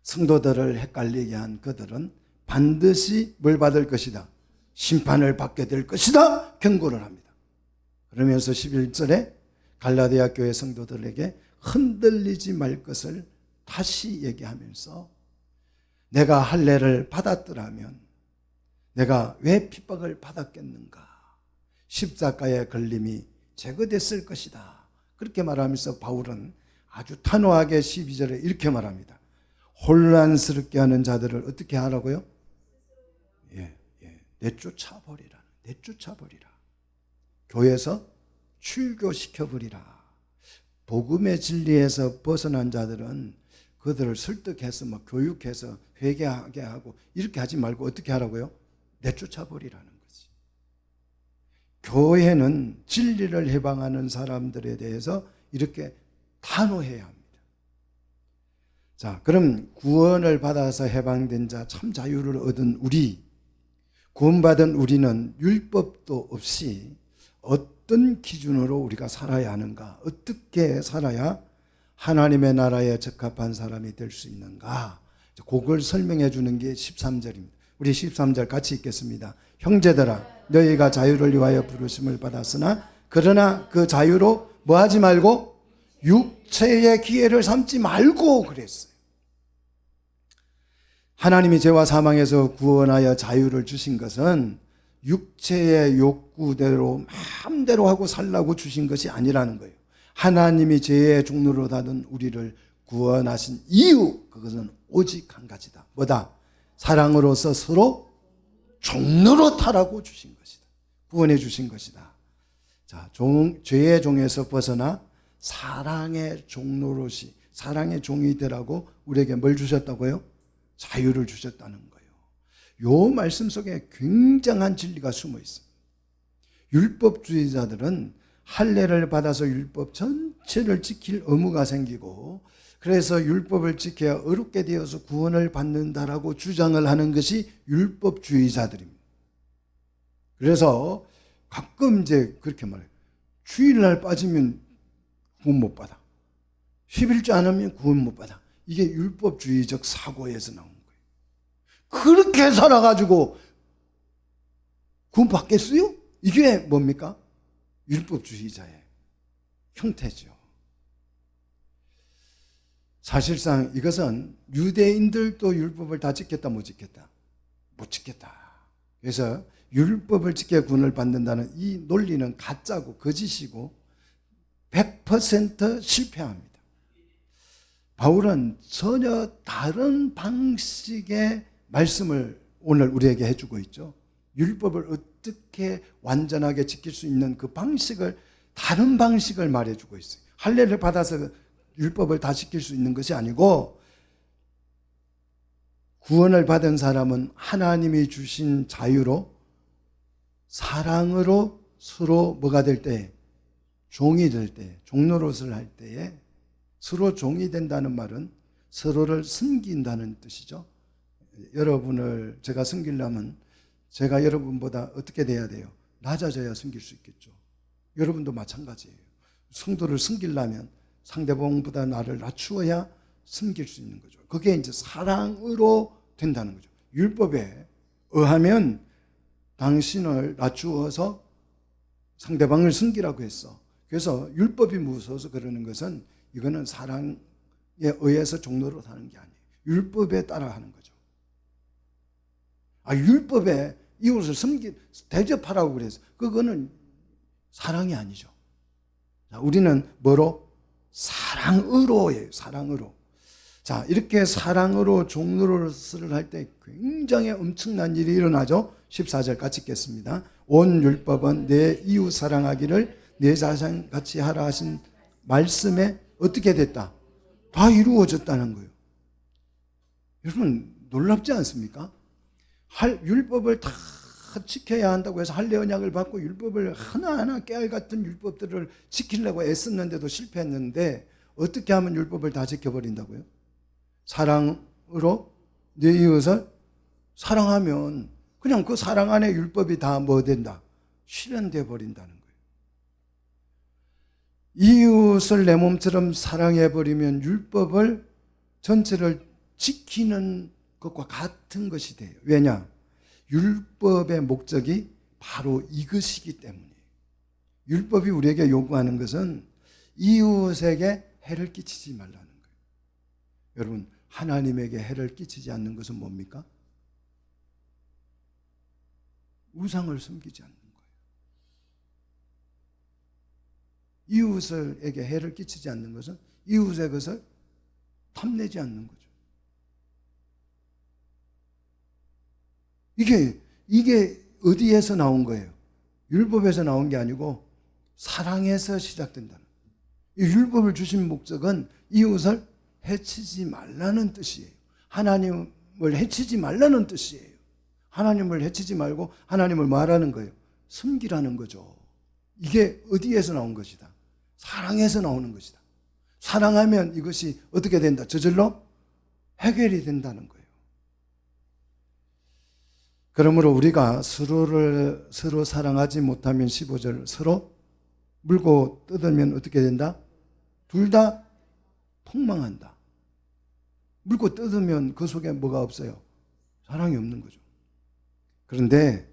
성도들을 헷갈리게 한 그들은 반드시 뭘 받을 것이다? 심판을 받게 될 것이다 경고를 합니다. 그러면서 11절에 갈라디아 교회 성도들에게 흔들리지 말 것을 다시 얘기하면서 내가 할례를 받았더라면 내가 왜 핍박을 받았겠는가? 십자가의 걸림이 제거됐을 것이다. 그렇게 말하면서 바울은 아주 단호하게 12절에 이렇게 말합니다. 혼란스럽게 하는 자들을 어떻게 하라고요? 내쫓아버리라. 내쫓아버리라. 교회에서 출교시켜버리라. 복음의 진리에서 벗어난 자들은 그들을 설득해서 교육해서 회개하게 하고 이렇게 하지 말고 어떻게 하라고요? 내쫓아버리라는 거지. 교회는 진리를 해방하는 사람들에 대해서 이렇게 단호해야 합니다. 자, 그럼 구원을 받아서 해방된 자, 참 자유를 얻은 우리, 구원받은 우리는 율법도 없이 어떤 기준으로 우리가 살아야 하는가? 어떻게 살아야 하나님의 나라에 적합한 사람이 될 수 있는가? 그걸 설명해 주는 게 13절입니다. 우리 13절 같이 읽겠습니다. 형제들아 너희가 자유를 위하여 부르심을 받았으나 그러나 그 자유로 뭐 하지 말고 육체의 기회를 삼지 말고 그랬어요. 하나님이 죄와 사망에서 구원하여 자유를 주신 것은 육체의 욕구대로 마음대로 하고 살라고 주신 것이 아니라는 거예요. 하나님이 죄의 종로로 닫은 우리를 구원하신 이유, 그것은 오직 한 가지다. 뭐다? 사랑으로서 서로 종로로 타라고 주신 것이다. 구원해 주신 것이다. 자, 죄의 종에서 벗어나 사랑의 종로로시, 사랑의 종이 되라고 우리에게 뭘 주셨다고요? 자유를 주셨다는 거예요. 요 말씀 속에 굉장한 진리가 숨어 있습니다. 율법주의자들은 할례를 받아서 율법 전체를 지킬 의무가 생기고 그래서 율법을 지켜야 어렵게 되어서 구원을 받는다라고 주장을 하는 것이 율법주의자들입니다. 그래서 가끔 이제 그렇게 말해요. 주일날 빠지면 구원 못 받아. 11주 안 하면 구원 못 받아. 이게 율법주의적 사고에서 나온 거예요. 그렇게 살아가지고 구원 받겠어요? 이게 뭡니까? 율법주의자의 형태죠. 사실상 이것은 유대인들도 율법을 다 지켰다 못 지켰다? 못 지켰다. 그래서 율법을 지켜 구원을 받는다는 이 논리는 가짜고 거짓이고 100% 실패합니다. 바울은 전혀 다른 방식의 말씀을 오늘 우리에게 해주고 있죠. 율법을 어떻게 완전하게 지킬 수 있는 그 방식을, 다른 방식을 말해주고 있어요. 할례를 받아서 율법을 다 지킬 수 있는 것이 아니고, 구원을 받은 사람은 하나님이 주신 자유로 사랑으로 서로 뭐가 될 때, 종이 될 때, 종노릇을 할 때에, 서로 종이 된다는 말은 서로를 섬긴다는 뜻이죠. 여러분을 제가 섬기려면 제가 여러분보다 어떻게 돼야 돼요? 낮아져야 섬길 수 있겠죠. 여러분도 마찬가지예요. 성도를 섬기려면 상대방보다 나를 낮추어야 섬길 수 있는 거죠. 그게 이제 사랑으로 된다는 거죠. 율법에 의하면 당신을 낮추어서 상대방을 섬기라고 했어. 그래서 율법이 무서워서 그러는 것은, 이거는 사랑에 의해서 종로로 사는 게 아니에요. 율법에 따라 하는 거죠. 율법에 이웃을 대접하라고 그래서 그거는 사랑이 아니죠. 우리는 뭐로? 사랑으로예요. 사랑으로. 자, 이렇게 사랑으로 종노릇을 할 때 굉장히 엄청난 일이 일어나죠. 14절 같이 읽겠습니다. 온 율법은 내 이웃 사랑하기를 내 자신같이 하라 하신 말씀에 어떻게 됐다? 다 이루어졌다는 거예요. 여러분 놀랍지 않습니까? 율법을 다 지켜야 한다고 해서 할례 언약을 받고 율법을 하나하나 깨알 같은 율법들을 지키려고 애썼는데도 실패했는데, 어떻게 하면 율법을 다 지켜버린다고요? 사랑으로 내 이웃을 사랑하면 그냥 그 사랑 안에 율법이 다 뭐 된다? 실현되어 버린다는 거예요. 이웃을 내 몸처럼 사랑해버리면 율법을 전체를 지키는 것과 같은 것이 돼요. 왜냐? 율법의 목적이 바로 이것이기 때문이에요. 율법이 우리에게 요구하는 것은 이웃에게 해를 끼치지 말라는 거예요. 여러분, 하나님에게 해를 끼치지 않는 것은 뭡니까? 우상을 섬기지 않는 거예요. 이웃에게 해를 끼치지 않는 것은 이웃의 것을 탐내지 않는 거죠. 이게 어디에서 나온 거예요? 율법에서 나온 게 아니고 사랑에서 시작된다는 거예요. 이 율법을 주신 목적은 이웃을 해치지 말라는 뜻이에요. 하나님을 해치지 말라는 뜻이에요. 하나님을 해치지 말고 하나님을 말하는 거예요. 섬기라는 거죠. 이게 어디에서 나온 것이다? 사랑에서 나오는 것이다. 사랑하면 이것이 어떻게 된다? 저절로 해결이 된다는 거예요. 그러므로 우리가 서로 사랑하지 못하면 15절, 서로 물고 뜯으면 어떻게 된다? 둘 다 폭망한다. 물고 뜯으면 그 속에 뭐가 없어요? 사랑이 없는 거죠. 그런데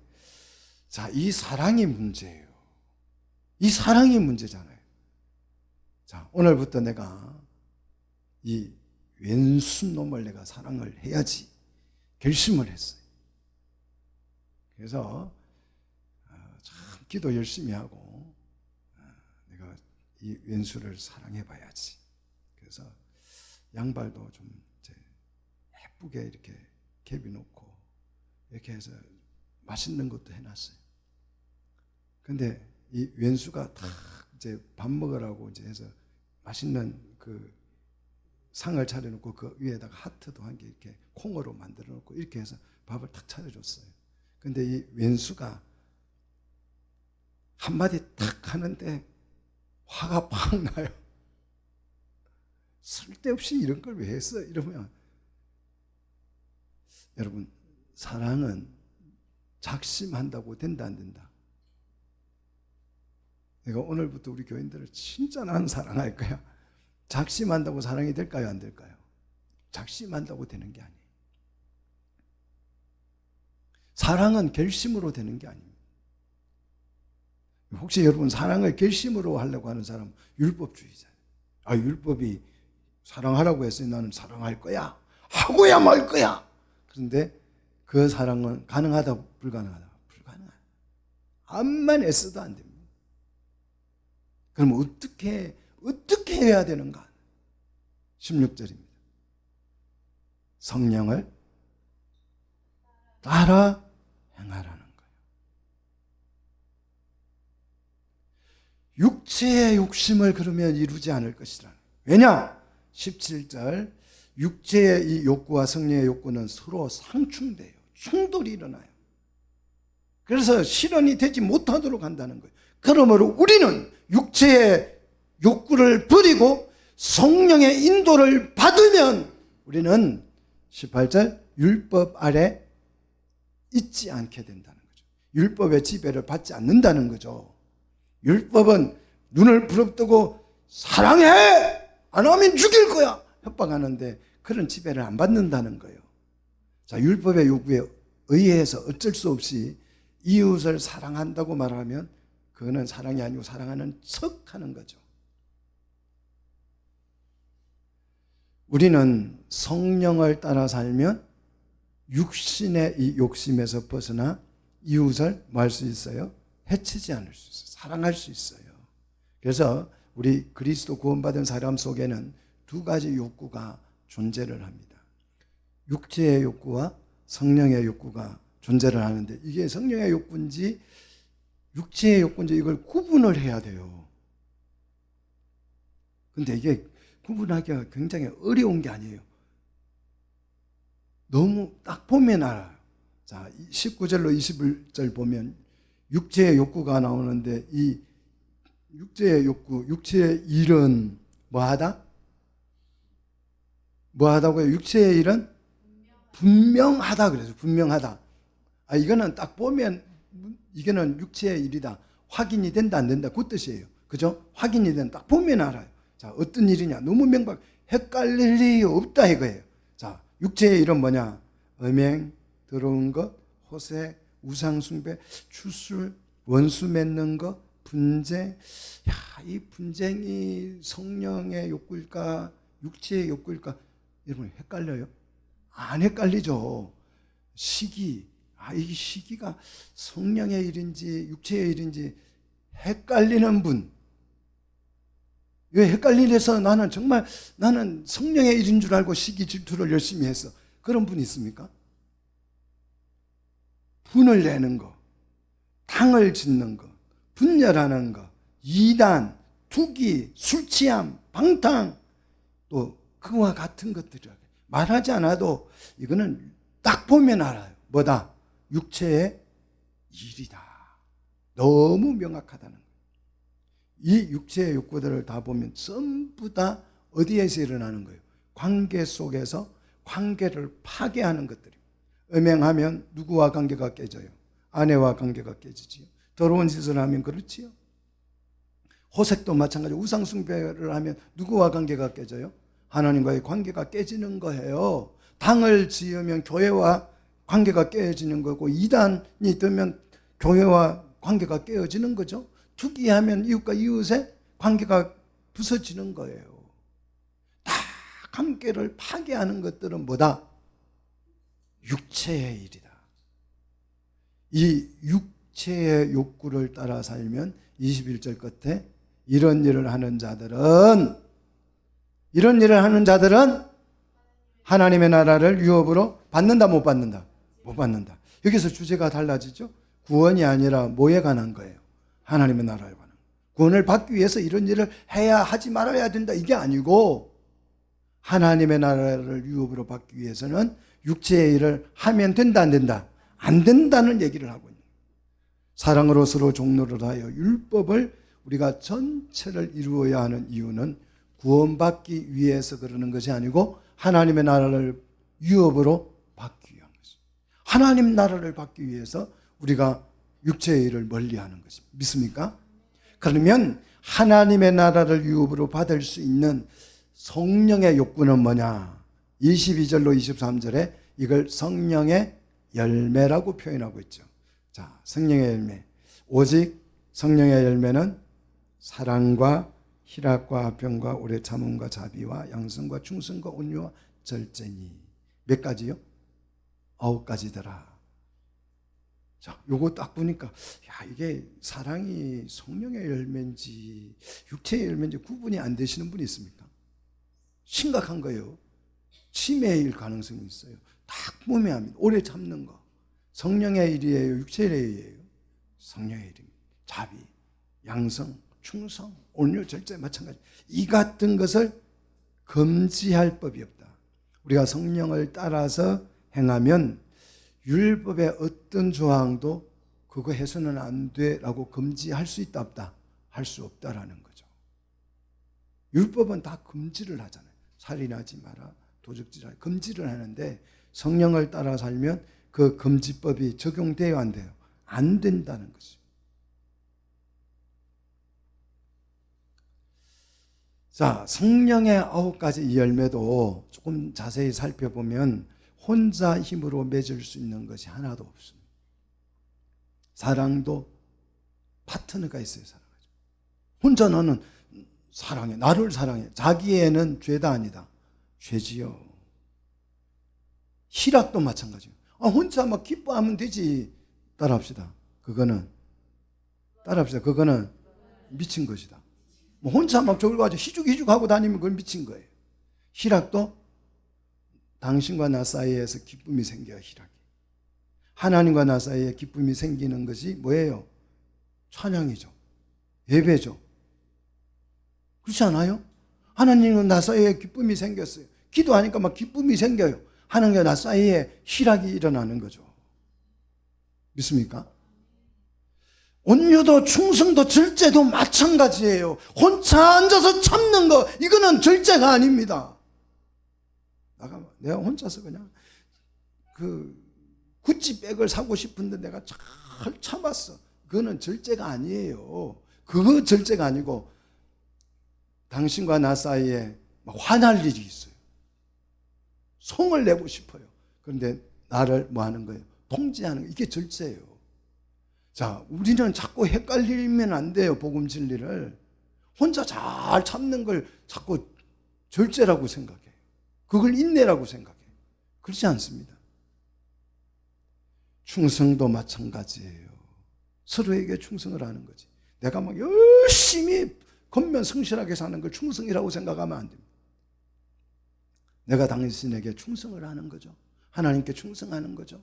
자, 이 사랑이 문제예요. 이 사랑이 문제잖아요. 자, 오늘부터 내가 이 왼순놈을 내가 사랑을 해야지 결심을 했어요. 그래서 참 기도 열심히 하고 내가 이 왼수를 사랑해 봐야지. 그래서 양발도 좀 이제 예쁘게 이렇게 갭이 놓고 이렇게 해서 맛있는 것도 해놨어요. 근데 이 왼수가 다 이제 밥 먹으라고 이제 해서 맛있는 그 상을 차려놓고 그 위에다가 하트도 한 개 이렇게 콩으로 만들어 놓고 이렇게 해서 밥을 탁 차려줬어요. 근데 이 왼수가 한마디 탁 하는데 화가 팍 나요. 쓸데없이 이런 걸 왜 했어? 이러면 여러분, 사랑은 작심한다고 된다 안 된다? 내가 오늘부터 우리 교인들을 진짜 나는 사랑할 거야. 작심한다고 사랑이 될까요? 안 될까요? 작심한다고 되는 게 아니에요. 사랑은 결심으로 되는 게 아닙니다. 혹시 여러분 사랑을 결심으로 하려고 하는 사람 율법주의자예요. 율법이 사랑하라고 했으니 나는 사랑할 거야. 하고야 말 거야. 그런데 그 사랑은 가능하다 불가능하다? 불가능하다. 암만 애써도 안 됩니다. 그럼 어떻게 해야 되는가? 16절입니다. 성령을 따라 행하라는 거예요. 육체의 욕심을 그러면 이루지 않을 것이라. 왜냐? 17절 육체의 이 욕구와 성령의 욕구는 서로 상충돼요. 충돌이 일어나요. 그래서 실현이 되지 못하도록 한다는 거예요. 그러므로 우리는 육체의 욕구를 버리고 성령의 인도를 받으면 우리는 18절 율법 아래 있지 않게 된다는 거죠. 율법의 지배를 받지 않는다는 거죠. 율법은 눈을 부릅뜨고 사랑해! 안 하면 죽일 거야! 협박하는데 그런 지배를 안 받는다는 거예요. 자, 율법의 요구에 의해서 어쩔 수 없이 이웃을 사랑한다고 말하면 그거는 사랑이 아니고 사랑하는 척 하는 거죠. 우리는 성령을 따라 살면 육신의 이 욕심에서 벗어나 이웃을 뭐 할 수 있어요? 해치지 않을 수 있어요. 사랑할 수 있어요. 그래서 우리 그리스도 구원받은 사람 속에는 두 가지 욕구가 존재를 합니다. 육체의 욕구와 성령의 욕구가 존재를 하는데 이게 성령의 욕구인지 육체의 욕구인지 이걸 구분을 해야 돼요. 근데 이게 구분하기가 굉장히 어려운 게 아니에요. 너무 딱 보면 알아요. 자, 19절로 21절 보면 육체의 욕구가 나오는데 이 육체의 욕구, 육체의 일은 뭐하다? 뭐하다고요? 육체의 일은 분명하다 그래서 분명하다. 아, 이거는 딱 보면 이거는 육체의 일이다. 확인이 된다 안 된다 그 뜻이에요. 그죠? 확인이 된다. 딱 보면 알아요. 자, 어떤 일이냐? 너무 명박 헷갈릴 일이 없다 이거예요. 자, 육체의 일은 뭐냐? 음행, 더러운 것, 호색, 우상숭배, 추술, 원수 맺는 것, 분쟁. 야, 이 분쟁이 성령의 욕구일까? 육체의 욕구일까? 여러분 헷갈려요? 안 헷갈리죠. 시기. 아, 이 시기가 성령의 일인지 육체의 일인지 헷갈리는 분. 왜 헷갈리래서 나는 정말 나는 성령의 일인 줄 알고 시기 질투를 열심히 했어. 그런 분 있습니까? 분을 내는 거, 당을 짓는 거, 분열하는 거, 이단, 투기, 술취함, 방탕, 또 그와 같은 것들이라 말하지 않아도 이거는 딱 보면 알아요. 뭐다? 육체의 일이다. 너무 명확하다는 거예요. 이 육체의 욕구들을 다 보면 전부 다 어디에서 일어나는 거예요? 관계 속에서 관계를 파괴하는 것들이에요. 음행하면 누구와 관계가 깨져요? 아내와 관계가 깨지지요. 더러운 짓을 하면 그렇지요. 호색도 마찬가지로 우상숭배를 하면 누구와 관계가 깨져요? 하나님과의 관계가 깨지는 거예요. 당을 지으면 교회와 관계가 깨지는 거고 이단이 되면 교회와 관계가 깨어지는 거죠. 투기하면 이웃과 이웃의 관계가 부서지는 거예요. 다 관계를 파괴하는 것들은 뭐다? 육체의 일이다. 이 육체의 욕구를 따라 살면 21절 끝에 이런 일을 하는 자들은 하나님의 나라를 유업으로 받는다 못 받는다? 못 받는다. 여기서 주제가 달라지죠. 구원이 아니라 뭐에 관한 거예요? 하나님의 나라에 관한. 구원을 받기 위해서 이런 일을 해야 하지 말아야 된다 이게 아니고 하나님의 나라를 유업으로 받기 위해서는 육체의 일을 하면 된다 안 된다? 안 된다는 얘기를 하고 있는 거예요. 사랑으로 서로 종로를 하여 율법을 우리가 전체를 이루어야 하는 이유는 구원받기 위해서 그러는 것이 아니고 하나님의 나라를 유업으로 받기 위한 것입니다. 하나님 나라를 받기 위해서 우리가 육체의 일을 멀리하는 것입니다. 믿습니까? 그러면 하나님의 나라를 유업으로 받을 수 있는 성령의 욕구는 뭐냐? 22절로 23절에 이걸 성령의 열매라고 표현하고 있죠. 자, 성령의 열매. 오직 성령의 열매는 사랑과 희락과 화평과 오래 참음과 자비와 양성과 충성과 온유와 절제니. 몇 가지요? 9가지더라. 자, 요거 딱 보니까 야, 이게 사랑이 성령의 열매인지 육체의 열매인지 구분이 안 되시는 분이 있습니까? 심각한 거예요. 치매일 가능성이 있어요. 딱 보면 합니다. 오래 참는 거. 성령의 일이에요? 육체의 일이에요? 성령의 일입니다. 자비, 양성, 충성, 온유, 절제 마찬가지. 이 같은 것을 금지할 법이 없다. 우리가 성령을 따라서 행하면 율법의 어떤 조항도 그거 해서는 안 돼라고 금지할 수 있다 없다? 할 수 없다라는 거죠. 율법은 다 금지를 하잖아요. 살인하지 마라, 도적질하라, 금지를 하는데 성령을 따라 살면 그 금지법이 적용돼요, 안 돼요? 안 된다는 거죠. 자, 성령의 9가지 열매도 조금 자세히 살펴보면 혼자 힘으로 맺을 수 있는 것이 하나도 없습니다. 사랑도 파트너가 있어요. 사랑하죠. 혼자 나는 사랑해, 나를 사랑해. 자기애는 죄다 아니다? 죄지요. 희락도 마찬가지예요. 혼자 막 기뻐하면 되지. 따라합시다. 그거는 미친 것이다. 뭐 혼자 막 저걸 가지고 희죽희죽 하고 다니면 그건 미친 거예요. 희락도 당신과 나 사이에서 기쁨이 생겨야 희락이. 하나님과 나 사이에 기쁨이 생기는 것이 뭐예요? 찬양이죠. 예배죠. 그렇지 않아요? 하나님과 나 사이에 기쁨이 생겼어요. 기도하니까 막 기쁨이 생겨요. 하나님과 나 사이에 희락이 일어나는 거죠. 믿습니까? 온유도 충성도 절제도 마찬가지예요. 혼자 앉아서 참는 거, 이거는 절제가 아닙니다. 내가 혼자서 그냥 구찌백을 사고 싶은데 내가 잘 참았어. 그거는 절제가 아니에요. 그거 절제가 아니고 당신과 나 사이에 막 화날 일이 있어요. 성을 내고 싶어요. 그런데 나를 뭐 하는 거예요? 통제하는 거. 이게 절제예요. 자, 우리는 자꾸 헷갈리면 안 돼요. 복음 진리를. 혼자 잘 참는 걸 자꾸 절제라고 생각해요. 그걸 인내라고 생각해요. 그렇지 않습니다. 충성도 마찬가지예요. 서로에게 충성을 하는 거지. 내가 막 열심히 겉면 성실하게 사는 걸 충성이라고 생각하면 안 됩니다. 내가 당신에게 충성을 하는 거죠. 하나님께 충성하는 거죠.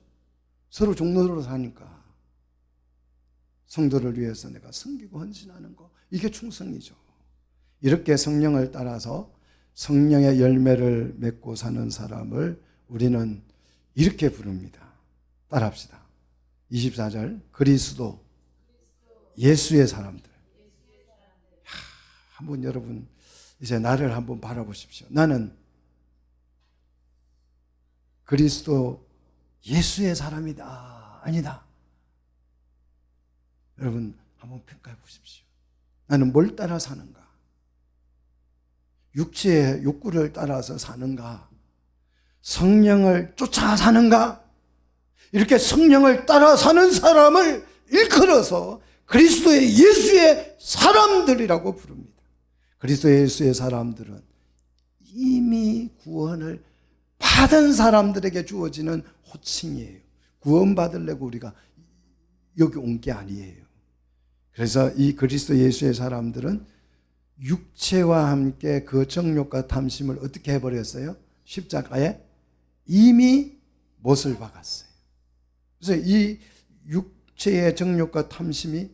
서로 종로로 사니까 성도를 위해서 내가 섬기고 헌신하는 거, 이게 충성이죠. 이렇게 성령을 따라서 성령의 열매를 맺고 사는 사람을 우리는 이렇게 부릅니다. 따라합시다. 24절, 그리스도 예수의 사람들. 한번 여러분 이제 나를 한번 바라보십시오. 나는 그리스도 예수의 사람이다, 아니다? 여러분 한번 평가해 보십시오. 나는 뭘 따라 사는가? 육체의 욕구를 따라서 사는가? 성령을 쫓아 사는가? 이렇게 성령을 따라 사는 사람을 일컬어서 그리스도의 예수의 사람들이라고 부릅니다. 그리스도의 예수의 사람들은 이미 구원을 받은 사람들에게 주어지는 호칭이에요. 구원받으려고 우리가 여기 온 게 아니에요. 그래서 이 그리스도 예수의 사람들은 육체와 함께 그 정욕과 탐심을 어떻게 해버렸어요? 십자가에 이미 못을 박았어요. 그래서 이 육체의 정욕과 탐심이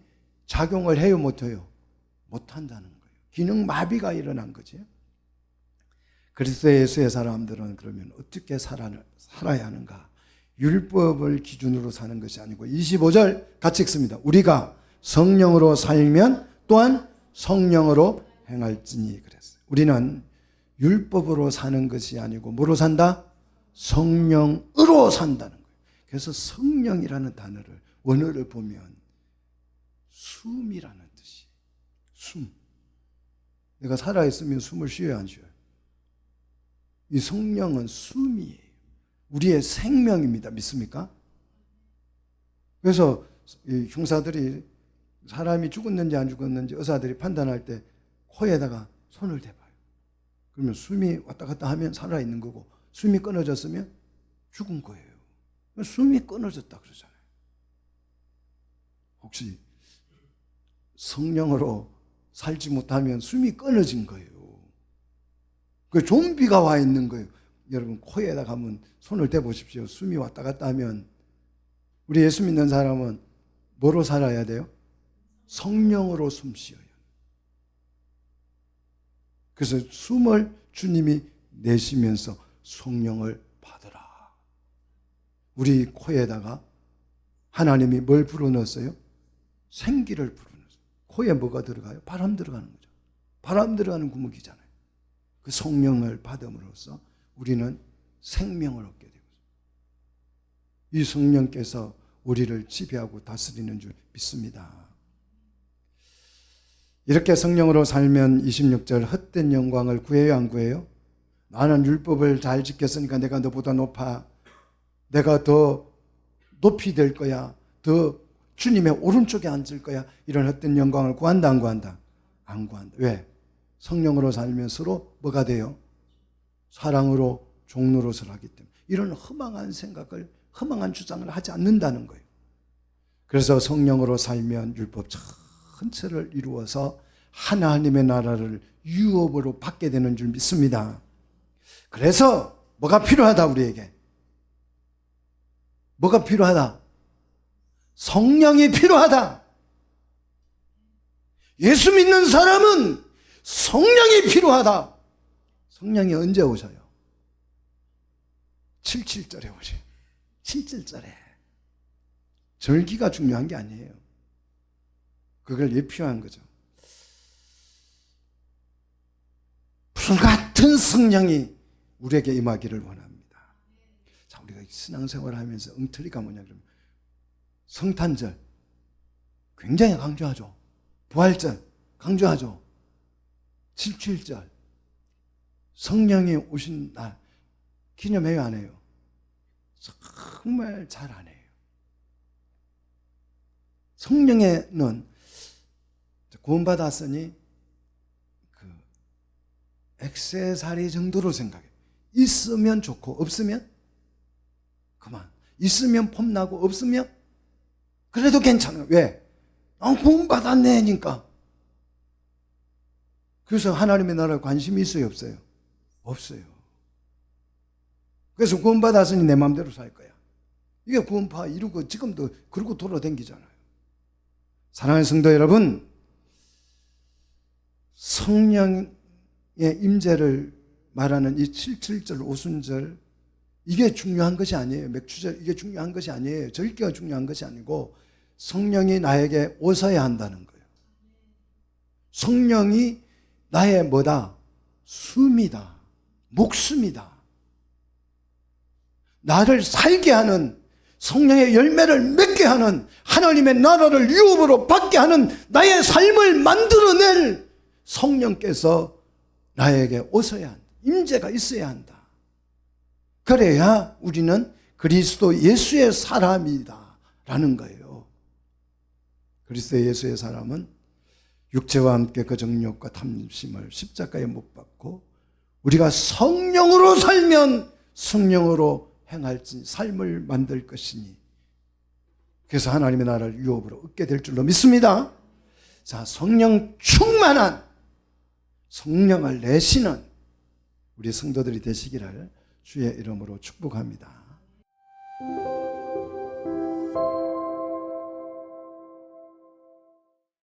작용을 해요, 못해요? 못한다는 거예요. 기능 마비가 일어난 거죠. 그리스도 예수의 사람들은 그러면 어떻게 살아야 하는가? 율법을 기준으로 사는 것이 아니고 25절 같이 읽습니다. 우리가 성령으로 살면 또한 성령으로 행할지니 그랬어요. 우리는 율법으로 사는 것이 아니고 뭐로 산다? 성령으로 산다는 거예요. 그래서 성령이라는 단어를 원어를 보면 숨이라는 뜻이에요. 숨. 내가 살아있으면 숨을 쉬어야 안 쉬어요? 이 성령은 숨이에요. 우리의 생명입니다. 믿습니까? 그래서 이 형사들이 사람이 죽었는지 안 죽었는지 의사들이 판단할 때 코에다가 손을 대봐요. 그러면 숨이 왔다 갔다 하면 살아있는 거고 숨이 끊어졌으면 죽은 거예요. 숨이 끊어졌다 그러잖아요. 혹시 성령으로 살지 못하면 숨이 끊어진 거예요. 그 좀비가 와 있는 거예요. 여러분 코에다 가면 손을 대보십시오. 숨이 왔다 갔다 하면 우리 예수 믿는 사람은 뭐로 살아야 돼요? 성령으로 숨 쉬어요. 그래서 숨을 주님이 내쉬면서 성령을 받으라. 우리 코에다가 하나님이 뭘 불어넣었어요? 생기를 불어넣었어요. 코에 뭐가 들어가요? 바람 들어가는 거죠. 바람 들어가는 구멍이잖아요. 그 성령을 받음으로써 우리는 생명을 얻게 되고, 이 성령께서 우리를 지배하고 다스리는 줄 믿습니다. 이렇게 성령으로 살면 26절 헛된 영광을 구해요, 안 구해요? 나는 율법을 잘 지켰으니까 내가 너보다 높아, 내가 더 높이 될 거야, 더 주님의 오른쪽에 앉을 거야, 이런 헛된 영광을 구한다, 안 구한다? 안 구한다. 왜? 성령으로 살면 서로 뭐가 돼요? 사랑으로 종노릇을 하기 때문에 이런 허망한 생각을, 허망한 주장을 하지 않는다는 거예요. 그래서 성령으로 살면 율법 전체를 이루어서 하나님의 나라를 유업으로 받게 되는 줄 믿습니다. 그래서 뭐가 필요하다, 우리에게? 뭐가 필요하다? 성령이 필요하다. 예수 믿는 사람은 성령이 필요하다. 성령이 언제 오셔요? 77절에 오셔요. 77절에. 절기가 중요한 게 아니에요. 그걸 예표한 거죠. 불같은 성령이 우리에게 임하기를 원합니다. 자, 우리가 신앙생활을 하면서 엉터리가 뭐냐 그러면 성탄절 굉장히 강조하죠. 부활절 강조하죠. 77절 성령이 오신 날 기념해요, 안 해요? 정말 잘 안 해요. 성령에는 구원받았으니 그 액세살이 정도로 생각해. 있으면 좋고 없으면 그만. 있으면 폼나고 없으면 그래도 괜찮아요. 왜? 구원받았네니까. 그래서 하나님의 나라에 관심이 있어요, 없어요? 없어요. 그래서 구원받았으니 내 마음대로 살 거야. 이게 구원파 이루고 지금도 그러고 돌아다니잖아요. 사랑하는 성도 여러분, 성령의 임재를 말하는 이 77절 오순절, 이게 중요한 것이 아니에요. 맥추절 이게 중요한 것이 아니에요. 절기가 중요한 것이 아니고 성령이 나에게 오셔야 한다는 거예요. 성령이 나의 뭐다? 숨이다. 목숨이다. 나를 살게 하는, 성령의 열매를 맺게 하는, 하나님의 나라를 유업으로 받게 하는 나의 삶을 만들어낼 성령께서 나에게 오셔야 한다. 임재가 있어야 한다. 그래야 우리는 그리스도 예수의 사람이다 라는 거예요. 그리스도 예수의 사람은 육체와 함께 그 정욕과 탐심을 십자가에 못 박고 우리가 성령으로 살면 성령으로 행할지 삶을 만들 것이니, 그래서 하나님의 나라를 유업으로 얻게 될 줄로 믿습니다. 자, 성령 충만한, 성령을 내시는 우리 성도들이 되시기를 주의 이름으로 축복합니다.